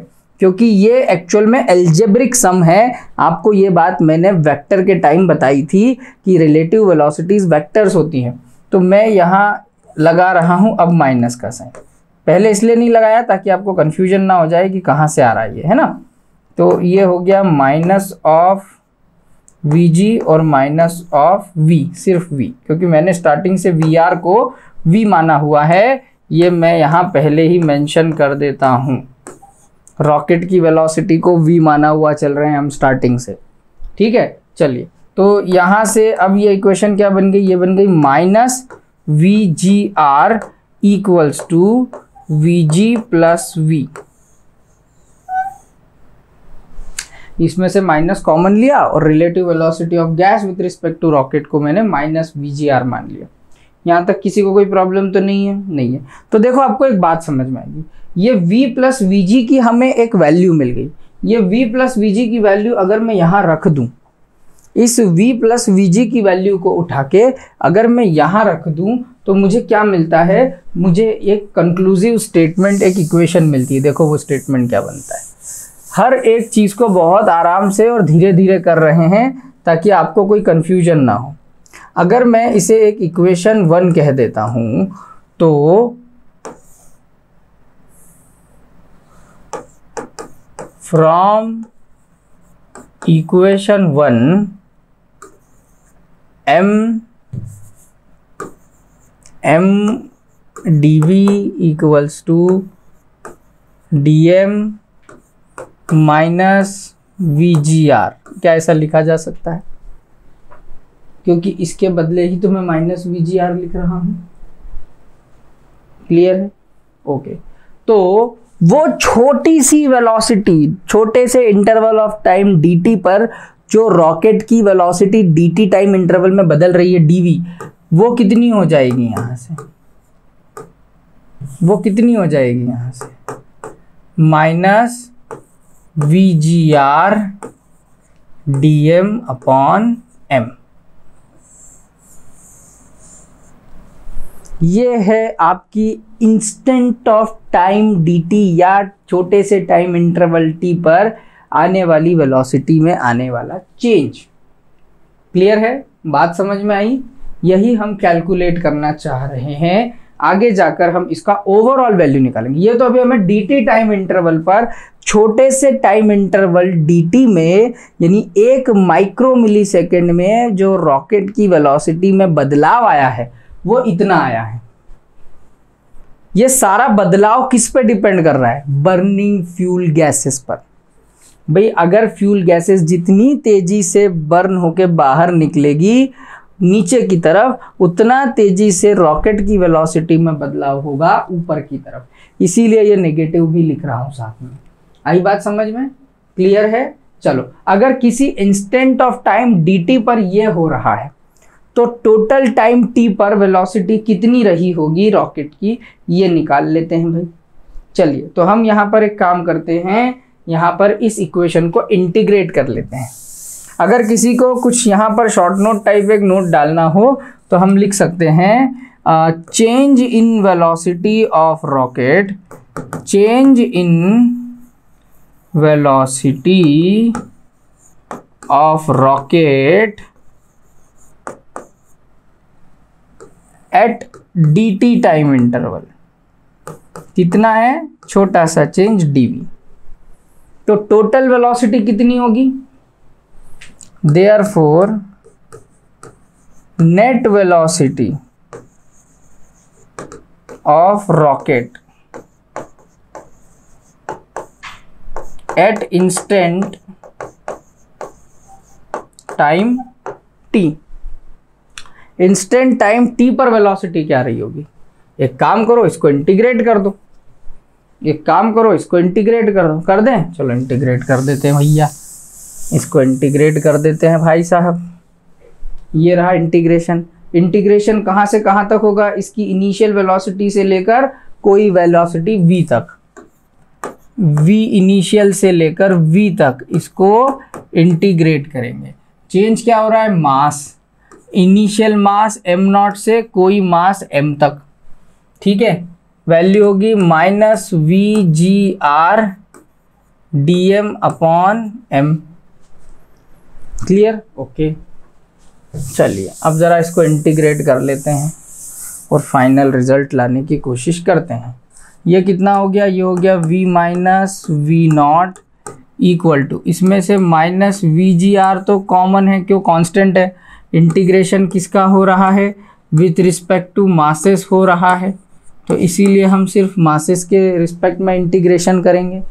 क्योंकि ये एक्चुअल में एल्जेब्रिक सम है। आपको ये बात मैंने वेक्टर के टाइम बताई थी कि रिलेटिव वेलोसिटीज वेक्टर्स होती हैं, तो मैं यहाँ लगा रहा हूँ अब माइनस का साइन, पहले इसलिए नहीं लगाया ताकि आपको कंफ्यूजन ना हो जाए कि कहाँ से आ रहा है ये, है ना। तो ये हो गया माइनस ऑफ Vg और माइनस ऑफ V, सिर्फ V, क्योंकि मैंने स्टार्टिंग से Vr को V माना हुआ है, ये मैं यहाँ पहले ही मेंशन कर देता हूँ। रॉकेट की वेलोसिटी को V माना हुआ चल रहे हैं हम स्टार्टिंग से, ठीक है। चलिए, तो यहाँ से अब ये इक्वेशन क्या बन गई, ये बन गई minus VgR equals to Vg plus V। इसमें से माइनस कॉमन लिया और relative velocity of gas with respect to rocket को मैंने माइनस VgR मान लिया। यहाँ तक किसी को कोई प्रॉब्लम तो नहीं है, नहीं है। तो देखो आपको एक बात समझ में आएगी, ये V प्लस Vg की हमें एक वैल्यू मिल गई, ये V प्लस Vg की वैल्यू अगर मैं यहाँ रख दूँ, इस V प्लस Vg की वैल्यू को उठा के अगर मैं यहाँ रख दूँ तो मुझे क्या मिलता है, मुझे एक कंक्लूसिव स्टेटमेंट, एक इक्वेशन मिलती है। देखो वो स्टेटमेंट क्या बनता है, हर एक चीज़ को बहुत आराम से और धीरे धीरे कर रहे हैं ताकि आपको कोई कन्फ्यूजन ना हो। अगर मैं इसे एक इक्वेशन 1 कह देता हूँ तो from equation 1 m dv equals to dm minus VgR, क्या ऐसा लिखा जा सकता है, क्योंकि इसके बदले ही तो मैं माइनस VgR लिख रहा हूं, क्लियर है, ओके। तो वो छोटी सी वेलोसिटी, छोटे से इंटरवल ऑफ टाइम dt पर जो रॉकेट की वेलोसिटी dt टाइम इंटरवल में बदल रही है dv, वो कितनी हो जाएगी यहां से, वो कितनी हो जाएगी यहां से, minus VgR dm upon m। ये है आपकी इंस्टेंट ऑफ टाइम dt या छोटे से टाइम इंटरवल t पर आने वाली वेलोसिटी में आने वाला चेंज। क्लियर है, बात समझ में आई, यही हम कैलकुलेट करना चाह रहे हैं। आगे जाकर हम इसका ओवरऑल वैल्यू निकालेंगे। ये तो अभी हमें dt टाइम इंटरवल पर छोटे से टाइम इंटरवल dt में, यानी 1 माइक्रो मिली सेकेंड में जो रॉकेट की वेलोसिटी में बदलाव आया है वो इतना आया है। ये सारा बदलाव किस पे डिपेंड कर रहा है, बर्निंग फ्यूल गैसेस पर। भाई अगर फ्यूल गैसेस जितनी तेजी से बर्न होके बाहर निकलेगी नीचे की तरफ, उतना तेजी से रॉकेट की वेलोसिटी में बदलाव होगा ऊपर की तरफ, इसीलिए ये नेगेटिव भी लिख रहा हूं साथ में। आई बात समझ में, क्लियर है। चलो, अगर किसी इंस्टेंट ऑफ टाइम dt पर ये हो रहा है तो टोटल टाइम t पर वेलोसिटी कितनी रही होगी रॉकेट की, ये निकाल लेते हैं भाई। चलिए, तो हम यहाँ पर एक काम करते हैं, यहाँ पर इस इक्वेशन को इंटीग्रेट कर लेते हैं। अगर किसी को कुछ यहाँ पर शॉर्ट नोट टाइप एक नोट डालना हो तो हम लिख सकते हैं change in velocity of rocket, change in velocity of rocket at dt time interval. कितना है, छोटा सा चेंज dv। तो टोटल वेलोसिटी कितनी होगी, therefore net velocity of rocket at instant time t। Instant time t पर वेलोसिटी क्या रही होगी, एक काम करो इसको इंटीग्रेट कर दो, एक काम करो इसको इंटीग्रेट कर दो, कर दें, चलो इंटीग्रेट कर देते हैं भैया, इसको इंटीग्रेट कर देते हैं भाई साहब। ये रहा इंटीग्रेशन। इंटीग्रेशन कहाँ से कहाँ तक होगा, इसकी इनिशियल वेलोसिटी से लेकर कोई वेलोसिटी v तक, v इनिशियल से लेकर v तक इसको इंटीग्रेट करेंगे। चेंज क्या हो रहा है, मास, इनिशियल मास m0 से कोई मास m तक, ठीक है। वैल्यू होगी minus VGR dm upon m। Clear, okay. चलिए अब ज़रा इसको इंटीग्रेट कर लेते हैं और फाइनल रिजल्ट लाने की कोशिश करते हैं। ये कितना हो गया, ये हो गया v minus V0 equal to, इसमें से माइनस VGR तो कॉमन है, क्यों, कांस्टेंट है। इंटीग्रेशन किसका हो रहा है, विथ रिस्पेक्ट टू मासेस हो रहा है, तो इसीलिए हम सिर्फ मासेस के रिस्पेक्ट में इंटीग्रेशन करेंगे।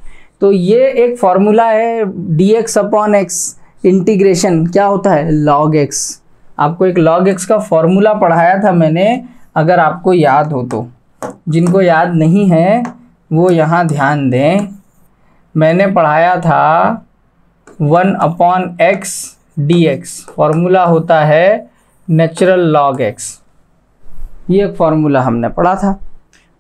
तो ये एक फॉर्मूला है dx अपॉन x, इंटीग्रेशन क्या होता है, log x। आपको एक log x का फॉर्मूला पढ़ाया था मैंने, अगर आपको याद हो तो। जिनको याद नहीं है वो यहाँ ध्यान दें, मैंने पढ़ाया था 1 अपॉन x dx, फॉर्मूला होता है नेचुरल लॉग x। ये एक फॉर्मूला हमने पढ़ा था,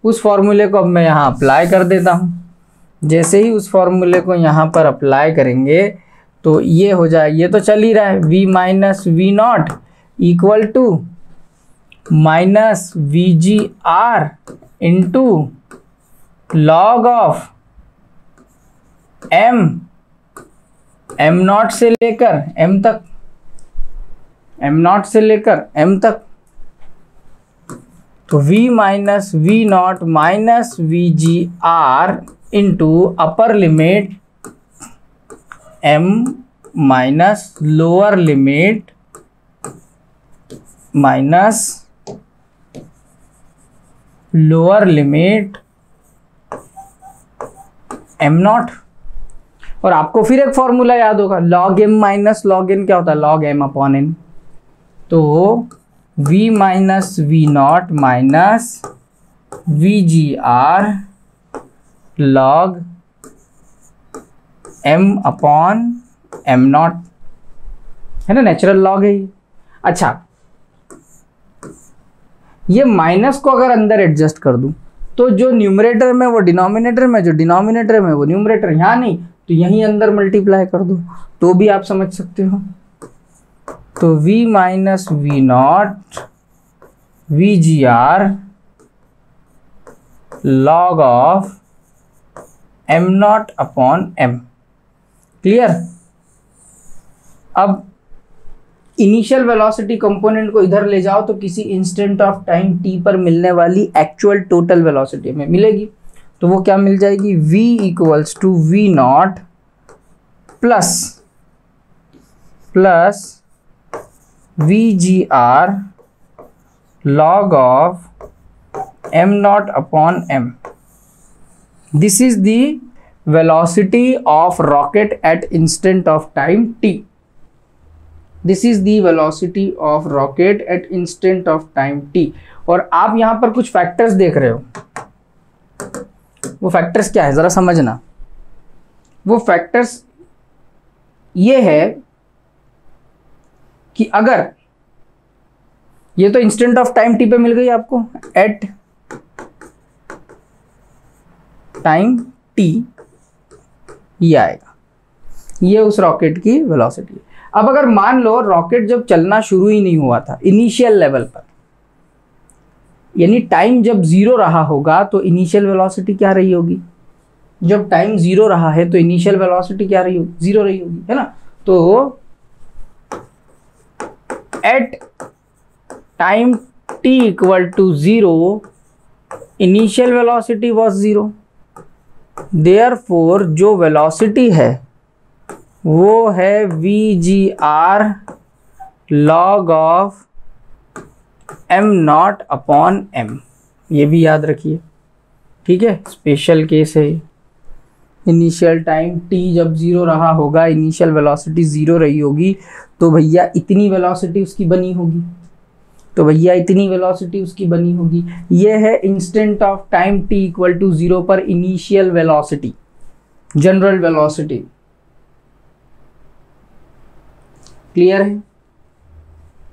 उस फॉर्मूले को अब मैं यहाँ अप्लाई कर देता हूँ। जैसे ही उस फॉर्मूले को यहाँ पर अप्लाई करेंगे तो ये हो जाए, ये तो चल ही रहा है, v minus V0 equal to minus VGR into log of m0 से लेकर m तक, m0 से लेकर m तक। तो v minus V0 minus VGR into upper limit m minus lower limit minus lower limit m0। और आपको फिर एक फॉर्मूला याद होगा, log m minus log n क्या होता है, log m अपॉन n। तो v minus V0 minus VGR log m upon m0, है ना, नेचुरल लॉग है ये। अच्छा, ये माइनस को अगर अंदर एडजस्ट कर दूं तो जो न्यूमरेटर में वो डिनोमिनेटर में, जो डिनोमिनेटर में वो न्यूमरेटर, यहाँ नहीं तो यहीं अंदर मल्टीप्लाई कर दो तो भी आप समझ सकते हो। तो v minus V0 VGR log of m0 upon m। Clear. अब इनिशियल वेलोसिटी कंपोनेंट को इधर ले जाओ तो किसी इंस्टेंट ऑफ टाइम t पर मिलने वाली एक्चुअल टोटल वेलोसिटी में मिलेगी। तो वो क्या मिल जाएगी, v equals to V0 plus VGR log of m0 upon m. This is the velocity of rocket at instant of time t. This is the velocity of rocket at instant of time t. और आप यहाँ पर कुछ factors देख रहे हो, वो factors क्या है ज़रा समझना। वो फैक्टर्स ये है कि अगर ये तो इंस्टेंट ऑफ टाइम टी पे मिल गई आपको, एट टाइम टी ये आएगा, ये उस रॉकेट की वेलोसिटी है। अब अगर मान लो रॉकेट जब चलना शुरू ही नहीं हुआ था इनिशियल लेवल पर, यानी टाइम जब 0 रहा होगा तो इनिशियल वेलोसिटी क्या रही होगी? जब टाइम 0 रहा है तो इनिशियल वेलोसिटी क्या रही होगी? 0 रही होगी, है ना। तो at time t equal to 0 initial velocity was 0, therefore जो वेलोसिटी है वो है VGR log of m0 upon m। ये भी याद रखिए, ठीक है, स्पेशल केस है। इनिशियल टाइम t जब 0 रहा होगा, इनिशियल वेलोसिटी 0 रही होगी, तो भैया इतनी वेलोसिटी उसकी बनी होगी, ये है instant of time t equal to 0 पर initial velocity, general velocity. Clear है,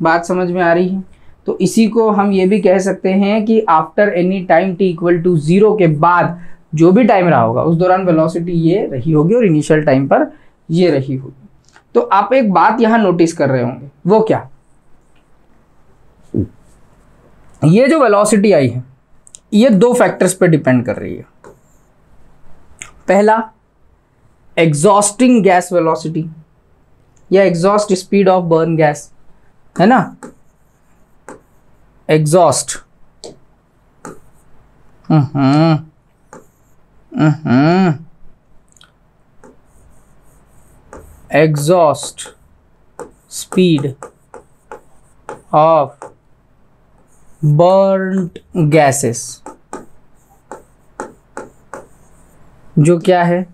बात समझ में आ रही है? तो इसी को हम ये भी कह सकते हैं कि after any time t equal to 0 के बाद जो भी टाइम रहा होगा उस दौरान वेलोसिटी ये रही होगी और इनिशियल टाइम पर ये रही होगी। तो आप एक बात यहां नोटिस कर रहे होंगे, वो क्या? ये जो वेलोसिटी आई है ये 2 फैक्टर्स पे डिपेंड कर रही है। पहला, एग्जॉस्टिंग गैस वेलोसिटी या exhaust speed of burn gas, है ना, exhaust exhaust speed of burned gases, जो क्या है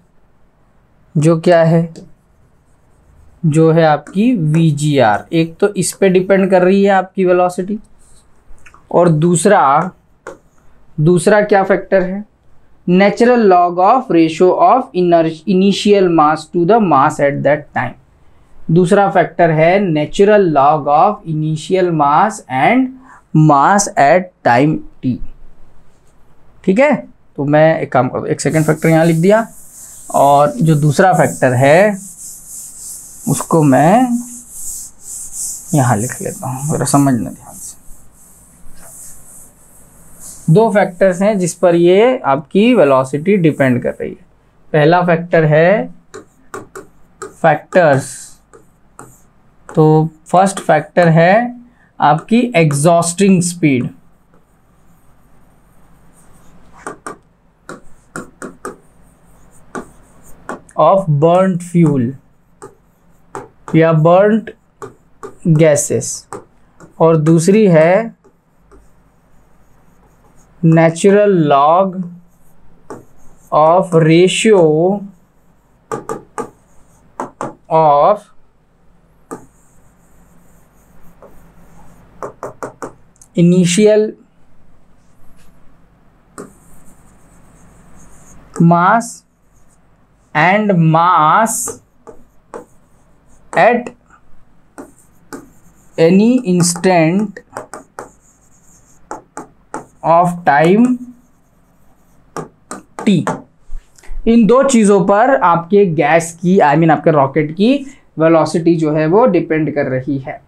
जो है आपकी VGR। एक तो इस पे डिपेंड कर रही है आपकी वेलोसिटी, और दूसरा क्या फैक्टर है? Natural log of ratio of initial mass to the mass at that time. दूसरा फैक्टर है natural log of initial mass and mass at time t। ठीक है, तो मैं एक काम कर दूँ, एक सेकेंड फैक्टर यहाँ लिख दिया, और जो दूसरा फैक्टर है उसको मैं यहाँ लिख लेता हूँ, जरा समझना ध्यान से। 2 फैक्टर्स हैं जिस पर ये आपकी वेलोसिटी डिपेंड कर रही है। पहला फैक्टर है फैक्टर्स, तो फर्स्ट फैक्टर है आपकी exhausting speed, of burned fuel या बर्न्ड गैसेस, और दूसरी है natural log of ratio of initial mass and mass at any instant of time t। इन 2 चीजों पर आपके गैस की आपके रॉकेट की वेलोसिटी जो है वो डिपेंड कर रही है।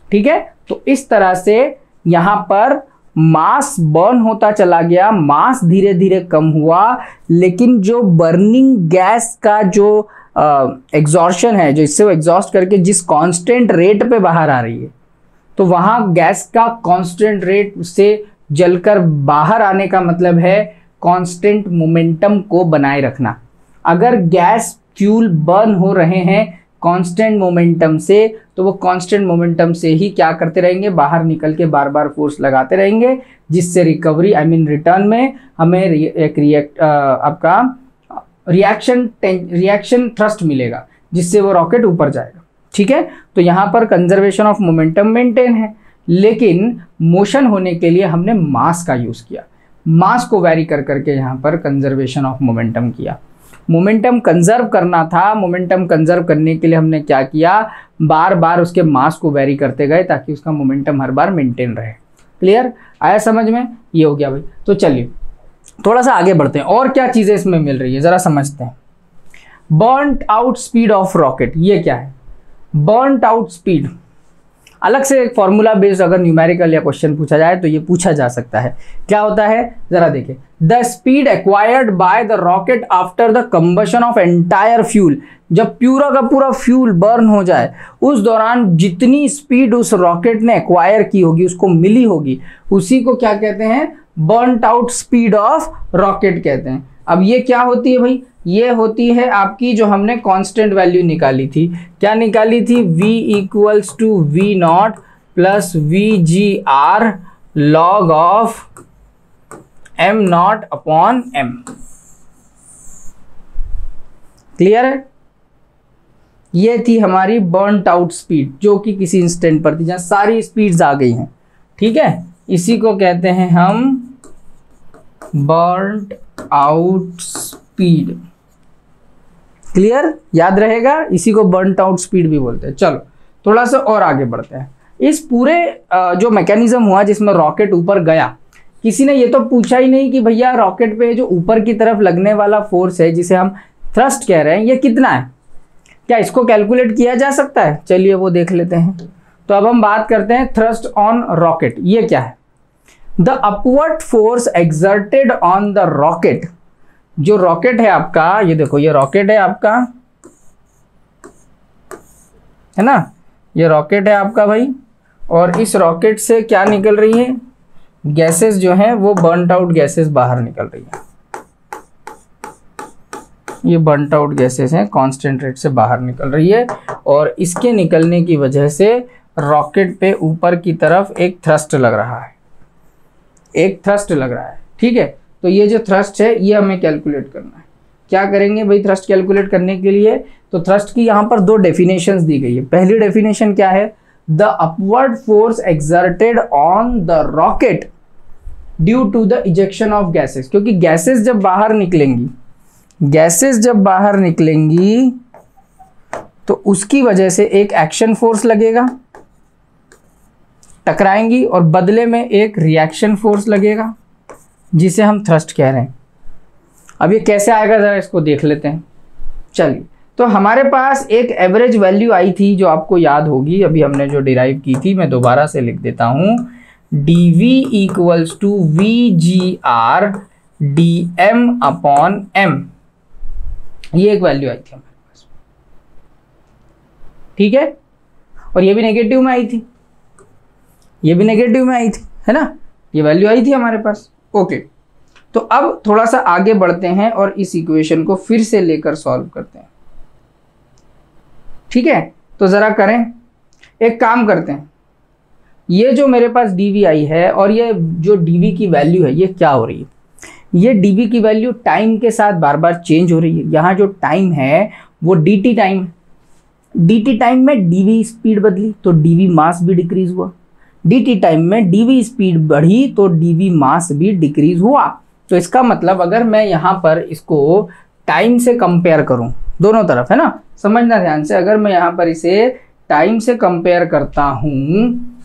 ठीक है, तो इस तरह से यहां पर मास बर्न होता चला गया, मास धीरे धीरे कम हुआ, लेकिन जो बर्निंग गैस का जो एग्जॉर्शन है, जो इससे वो एग्जॉस्ट करके जिस कांस्टेंट रेट पे बाहर आ रही है, तो वहां गैस का कांस्टेंट रेट से जलकर बाहर आने का मतलब है कांस्टेंट मोमेंटम को बनाए रखना। अगर गैस फ्यूल बर्न हो रहे हैं कांस्टेंट मोमेंटम से, तो वो कांस्टेंट मोमेंटम से ही क्या करते रहेंगे, बाहर निकल के बार बार फोर्स लगाते रहेंगे, जिससे रिकवरी रिटर्न में हमें आपका रिएक्शन थ्रस्ट मिलेगा, जिससे वो रॉकेट ऊपर जाएगा। ठीक है, तो यहाँ पर कंजर्वेशन ऑफ मोमेंटम मेंटेन है, लेकिन मोशन होने के लिए हमने मास का यूज किया, मास को वैरी कर करके यहाँ पर कंजर्वेशन ऑफ मोमेंटम किया। मोमेंटम कंजर्व करना था। मोमेंटम कंजर्व करने के लिए हमने क्या किया, बार बार उसके मास को वेरी करते गए ताकि उसका मोमेंटम हर बार मेंटेन रहे। क्लियर, आया समझ में? ये हो गया भाई। तो चलिए थोड़ा सा आगे बढ़ते हैं, और क्या चीज़ें इसमें मिल रही है ज़रा समझते हैं। Burnt out speed of rocket, ये क्या है? बर्नट आउट स्पीड अलग से एक फॉर्मूला बेस्ड अगर न्यूमेरिकल या क्वेश्चन पूछा जाए तो ये पूछा जा सकता है। क्या होता है जरा देखें। The speed acquired by the rocket after the combustion of entire fuel, जब पूरा का पूरा फ्यूल बर्न हो जाए उस दौरान जितनी स्पीड उस रॉकेट ने एक्वायर की होगी, उसको मिली होगी, उसी को क्या कहते हैं? Burnt out speed of rocket कहते हैं। अब ये क्या होती है भाई? ये होती है आपकी जो हमने कांस्टेंट वैल्यू निकाली थी। क्या निकाली थी? v equals to V naught plus V G R log of M naught upon M. Clear है? ये थी हमारी बर्नट आउट स्पीड जो कि किसी इंस्टेंट पर थी, जहां सारी स्पीड्स आ गई हैं। ठीक है, इसी को कहते हैं हम बर्नट आउट स्पीड। क्लियर, याद रहेगा, इसी को बर्नट आउट स्पीड भी बोलते हैं। चलो थोड़ा सा और आगे बढ़ते हैं। इस पूरे जो मैकेनिज्म हुआ जिसमें रॉकेट ऊपर गया, किसी ने ये तो पूछा ही नहीं कि भैया रॉकेट पे जो ऊपर की तरफ लगने वाला फोर्स है जिसे हम थ्रस्ट कह रहे हैं, ये कितना है? क्या इसको कैलकुलेट किया जा सकता है? चलिए वो देख लेते हैं। तो अब हम बात करते हैं थ्रस्ट ऑन रॉकेट। ये क्या है? The upward force exerted on the rocket. जो रॉकेट है आपका, ये देखो, ये रॉकेट है आपका, है ना, ये रॉकेट है आपका भाई, और इस रॉकेट से क्या निकल रही है? गैसेस जो हैं वो बर्नट आउट गैसेस बाहर निकल रही है। ये बर्नट आउट गैसेस हैं, कांस्टेंट रेट से बाहर निकल रही है, और इसके निकलने की वजह से रॉकेट पे ऊपर की तरफ एक थ्रस्ट लग रहा है, एक थ्रस्ट लग रहा है। ठीक है, तो ये जो थ्रस्ट है ये हमें कैलकुलेट करना है। क्या करेंगे भाई थ्रस्ट कैलकुलेट करने के लिए? तो थ्रस्ट की यहाँ पर दो डेफिनेशंस दी गई है। पहली डेफिनेशन क्या है? The upward force exerted on the rocket due to the ejection of gases. क्योंकि गैसेस जब बाहर निकलेंगी, गैसेस जब बाहर निकलेंगी तो उसकी वजह से एक एक्शन फोर्स लगेगा, टकराएंगी, और बदले में एक रिएक्शन फोर्स लगेगा जिसे हम थ्रस्ट कह रहे हैं। अब ये कैसे आएगा जरा इसको देख लेते हैं। चलिए, तो हमारे पास एक एवरेज वैल्यू आई थी जो आपको याद होगी, अभी हमने जो डिराइव की थी, मैं दोबारा से लिख देता हूं। dv equals to V G R D M upon M, ये एक वैल्यू आई थी हमारे पास। ठीक है, और ये भी नेगेटिव में आई थी, ये भी नेगेटिव में आई थी, है ना, ये वैल्यू आई थी हमारे पास। ओके, तो अब थोड़ा सा आगे बढ़ते हैं और इस इक्वेशन को फिर से लेकर सॉल्व करते हैं। ठीक है, तो जरा करें, एक काम करते हैं। ये जो मेरे पास dv आई है और ये जो dv की वैल्यू है, ये क्या हो रही है? ये dv की वैल्यू टाइम के साथ बार बार चेंज हो रही है। यहाँ जो टाइम है वो dt टाइम, dt टाइम में dv स्पीड बदली तो dv मास भी डिक्रीज हुआ, dt टाइम में dv स्पीड बढ़ी तो dv मास भी डिक्रीज हुआ। तो इसका मतलब अगर मैं यहाँ पर इसको टाइम से कंपेयर करूँ, दोनों तरफ, है ना, समझना ध्यान से, अगर मैं यहाँ पर इसे टाइम से कंपेयर करता हूँ,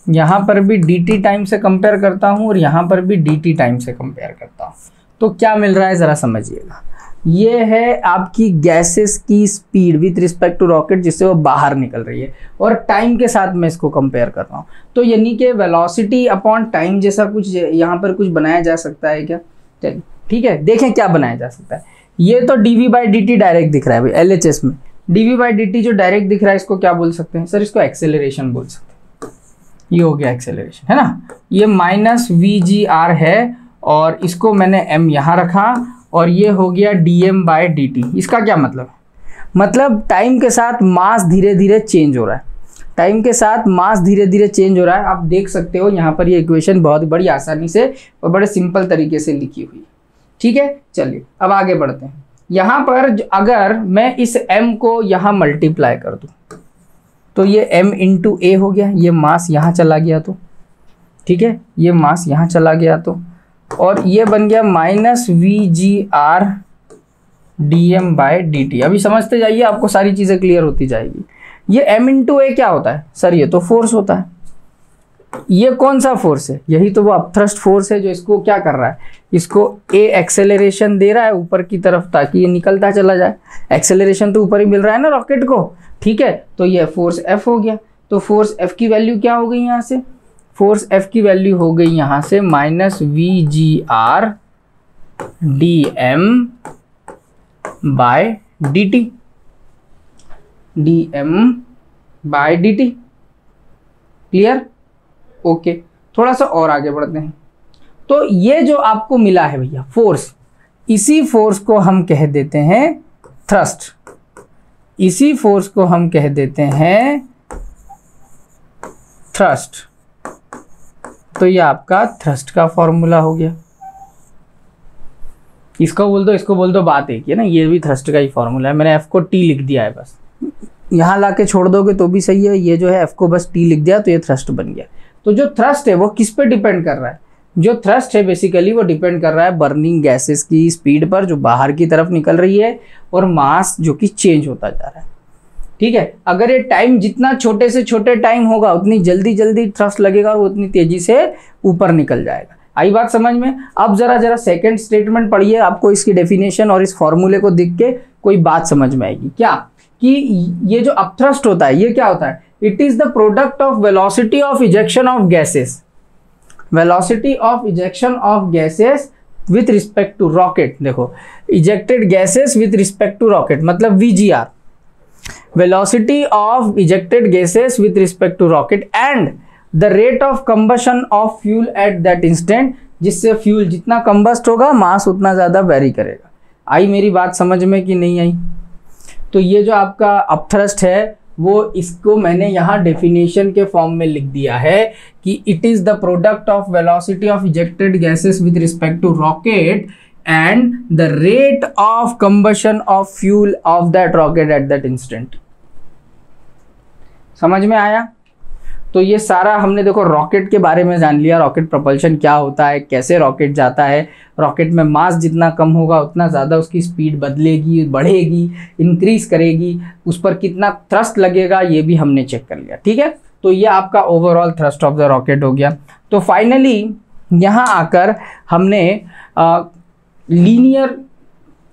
यहाँ पर भी dt टाइम से कंपेयर करता हूँ और यहाँ पर भी dt टाइम से कंपेयर करता हूँ, तो क्या मिल रहा है ज़रा समझिएगा। ये है आपकी गैसेस की speed with respect to rocket जिससे वो बाहर निकल रही है, और टाइम के साथ मैं इसको कंपेयर कर रहा हूँ। तो यानी कि वेलोसिटी अपॉन टाइम जैसा कुछ यहाँ पर कुछ बनाया जा सकता है क्या? चलिए ठीक है, देखें क्या बनाया जा सकता है। ये तो dv बाई dt डायरेक्ट दिख रहा है भाई, LHS में dv बाई dt जो डायरेक्ट दिख रहा है इसको क्या बोल सकते हैं? सर इसको एक्सेलरेशन बोल सकते हैं। ये हो गया एक्सेलरेशन, है ना। ये माइनस VGR है और इसको मैंने m यहाँ रखा, और ये हो गया dm बाई dt। इसका क्या मतलब है? मतलब टाइम के साथ मास धीरे धीरे चेंज हो रहा है, टाइम के साथ मास धीरे धीरे चेंज हो रहा है। आप देख सकते हो यहाँ पर ये इक्वेशन बहुत बड़ी आसानी से और बड़े सिंपल तरीके से लिखी हुई है। ठीक है, चलिए अब आगे बढ़ते हैं। यहाँ पर अगर मैं इस m को यहाँ मल्टीप्लाई कर दूँ तो ये m इंटू ए हो गया, ये मास यहाँ चला गया तो, ठीक है, ये मास यहाँ चला गया तो, और ये बन गया माइनस VGR dm/dt। अभी समझते जाइए, आपको सारी चीजें क्लियर होती जाएगी। ये m इंटू ए क्या होता है सर? ये तो फोर्स होता है। ये कौन सा फोर्स है? यही तो वो अपथ्रस्ट फोर्स है जो इसको क्या कर रहा है, इसको ए एक्सेलरेशन दे रहा है ऊपर की तरफ ताकि ये निकलता चला जाए। एक्सेलरेशन तो ऊपर ही मिल रहा है ना रॉकेट को, ठीक है। तो ये फोर्स F हो गया। तो फोर्स F की वैल्यू क्या हो गई यहाँ से? फोर्स F की वैल्यू हो गई यहाँ से -VGR dm/dt। dm/dt clear? Okay, थोड़ा सा और आगे बढ़ते हैं। तो ये जो आपको मिला है भैया फोर्स, इसी फोर्स को हम कह देते हैं थ्रस्ट। इसी फोर्स को हम कह देते हैं थ्रस्ट। तो ये आपका थ्रस्ट का फॉर्मूला हो गया। इसको बोल दो, इसको बोल दो, बात एक ही है ना। ये भी थ्रस्ट का ही फॉर्मूला है। मैंने F को T लिख दिया है, बस यहाँ लाके छोड़ दोगे तो भी सही है। ये जो है F को बस T लिख दिया तो ये थ्रस्ट बन गया। तो जो थ्रस्ट है वो किस पे डिपेंड कर रहा है? जो थ्रस्ट है बेसिकली वो डिपेंड कर रहा है बर्निंग गैसेस की स्पीड पर जो बाहर की तरफ निकल रही है, और मास जो कि चेंज होता जा रहा है, ठीक है। अगर ये टाइम जितना छोटे से छोटे टाइम होगा उतनी जल्दी जल्दी थ्रस्ट लगेगा और वो उतनी तेजी से ऊपर निकल जाएगा। आई बात समझ में? अब जरा सेकंड स्टेटमेंट पढ़िए, आपको इसकी डेफिनेशन और इस फॉर्मूले को देख के कोई बात समझ में आएगी। क्या कि ये जो अपथ्रस्ट होता है ये क्या होता है? It is the product of velocity of ejection of gases, velocity of ejection of gases with respect to rocket. देखो, ejected gases with respect to rocket मतलब VGR, velocity of ejected gases with respect to rocket, and the rate of combustion of fuel at that instant, जिससे fuel जितना combust होगा mass उतना ज्यादा very करेगा। आई मेरी बात समझ में कि नहीं आई? तो ये जो आपका अपथ्रस्ट है वो, इसको मैंने यहाँ डेफिनेशन के फॉर्म में लिख दिया है कि it is the product of velocity of ejected gases with respect to rocket and the rate of combustion of fuel of that rocket at that instant. समझ में आया? तो ये सारा हमने देखो रॉकेट के बारे में जान लिया, रॉकेट प्रोपल्शन क्या होता है, कैसे रॉकेट जाता है। रॉकेट में मास जितना कम होगा उतना ज़्यादा उसकी स्पीड बदलेगी, बढ़ेगी, इंक्रीज करेगी, उस पर कितना थ्रस्ट लगेगा ये भी हमने चेक कर लिया, ठीक है। तो ये आपका overall thrust of the rocket हो गया। तो फाइनली यहाँ आकर हमने लीनियर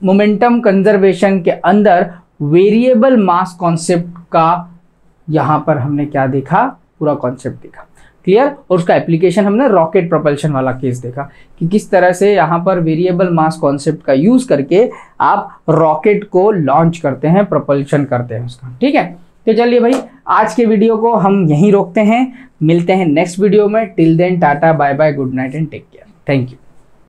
मोमेंटम कंजर्वेशन के अंदर वेरिएबल मास कॉन्सेप्ट का यहाँ पर हमने क्या देखा, पूरा कॉन्सेप्ट देखा, क्लियर। और उसका एप्लीकेशन हमने रॉकेट प्रोपल्शन वाला केस देखा कि किस तरह से यहाँ पर वेरिएबल मास कॉन्सेप्ट का यूज करके आप रॉकेट को लॉन्च करते हैं, प्रोपल्शन करते हैं उसका, ठीक है। तो चलिए भाई, आज के वीडियो को हम यहीं रोकते हैं, मिलते हैं नेक्स्ट वीडियो में। Till then tata bye bye, good night and take care, thank you.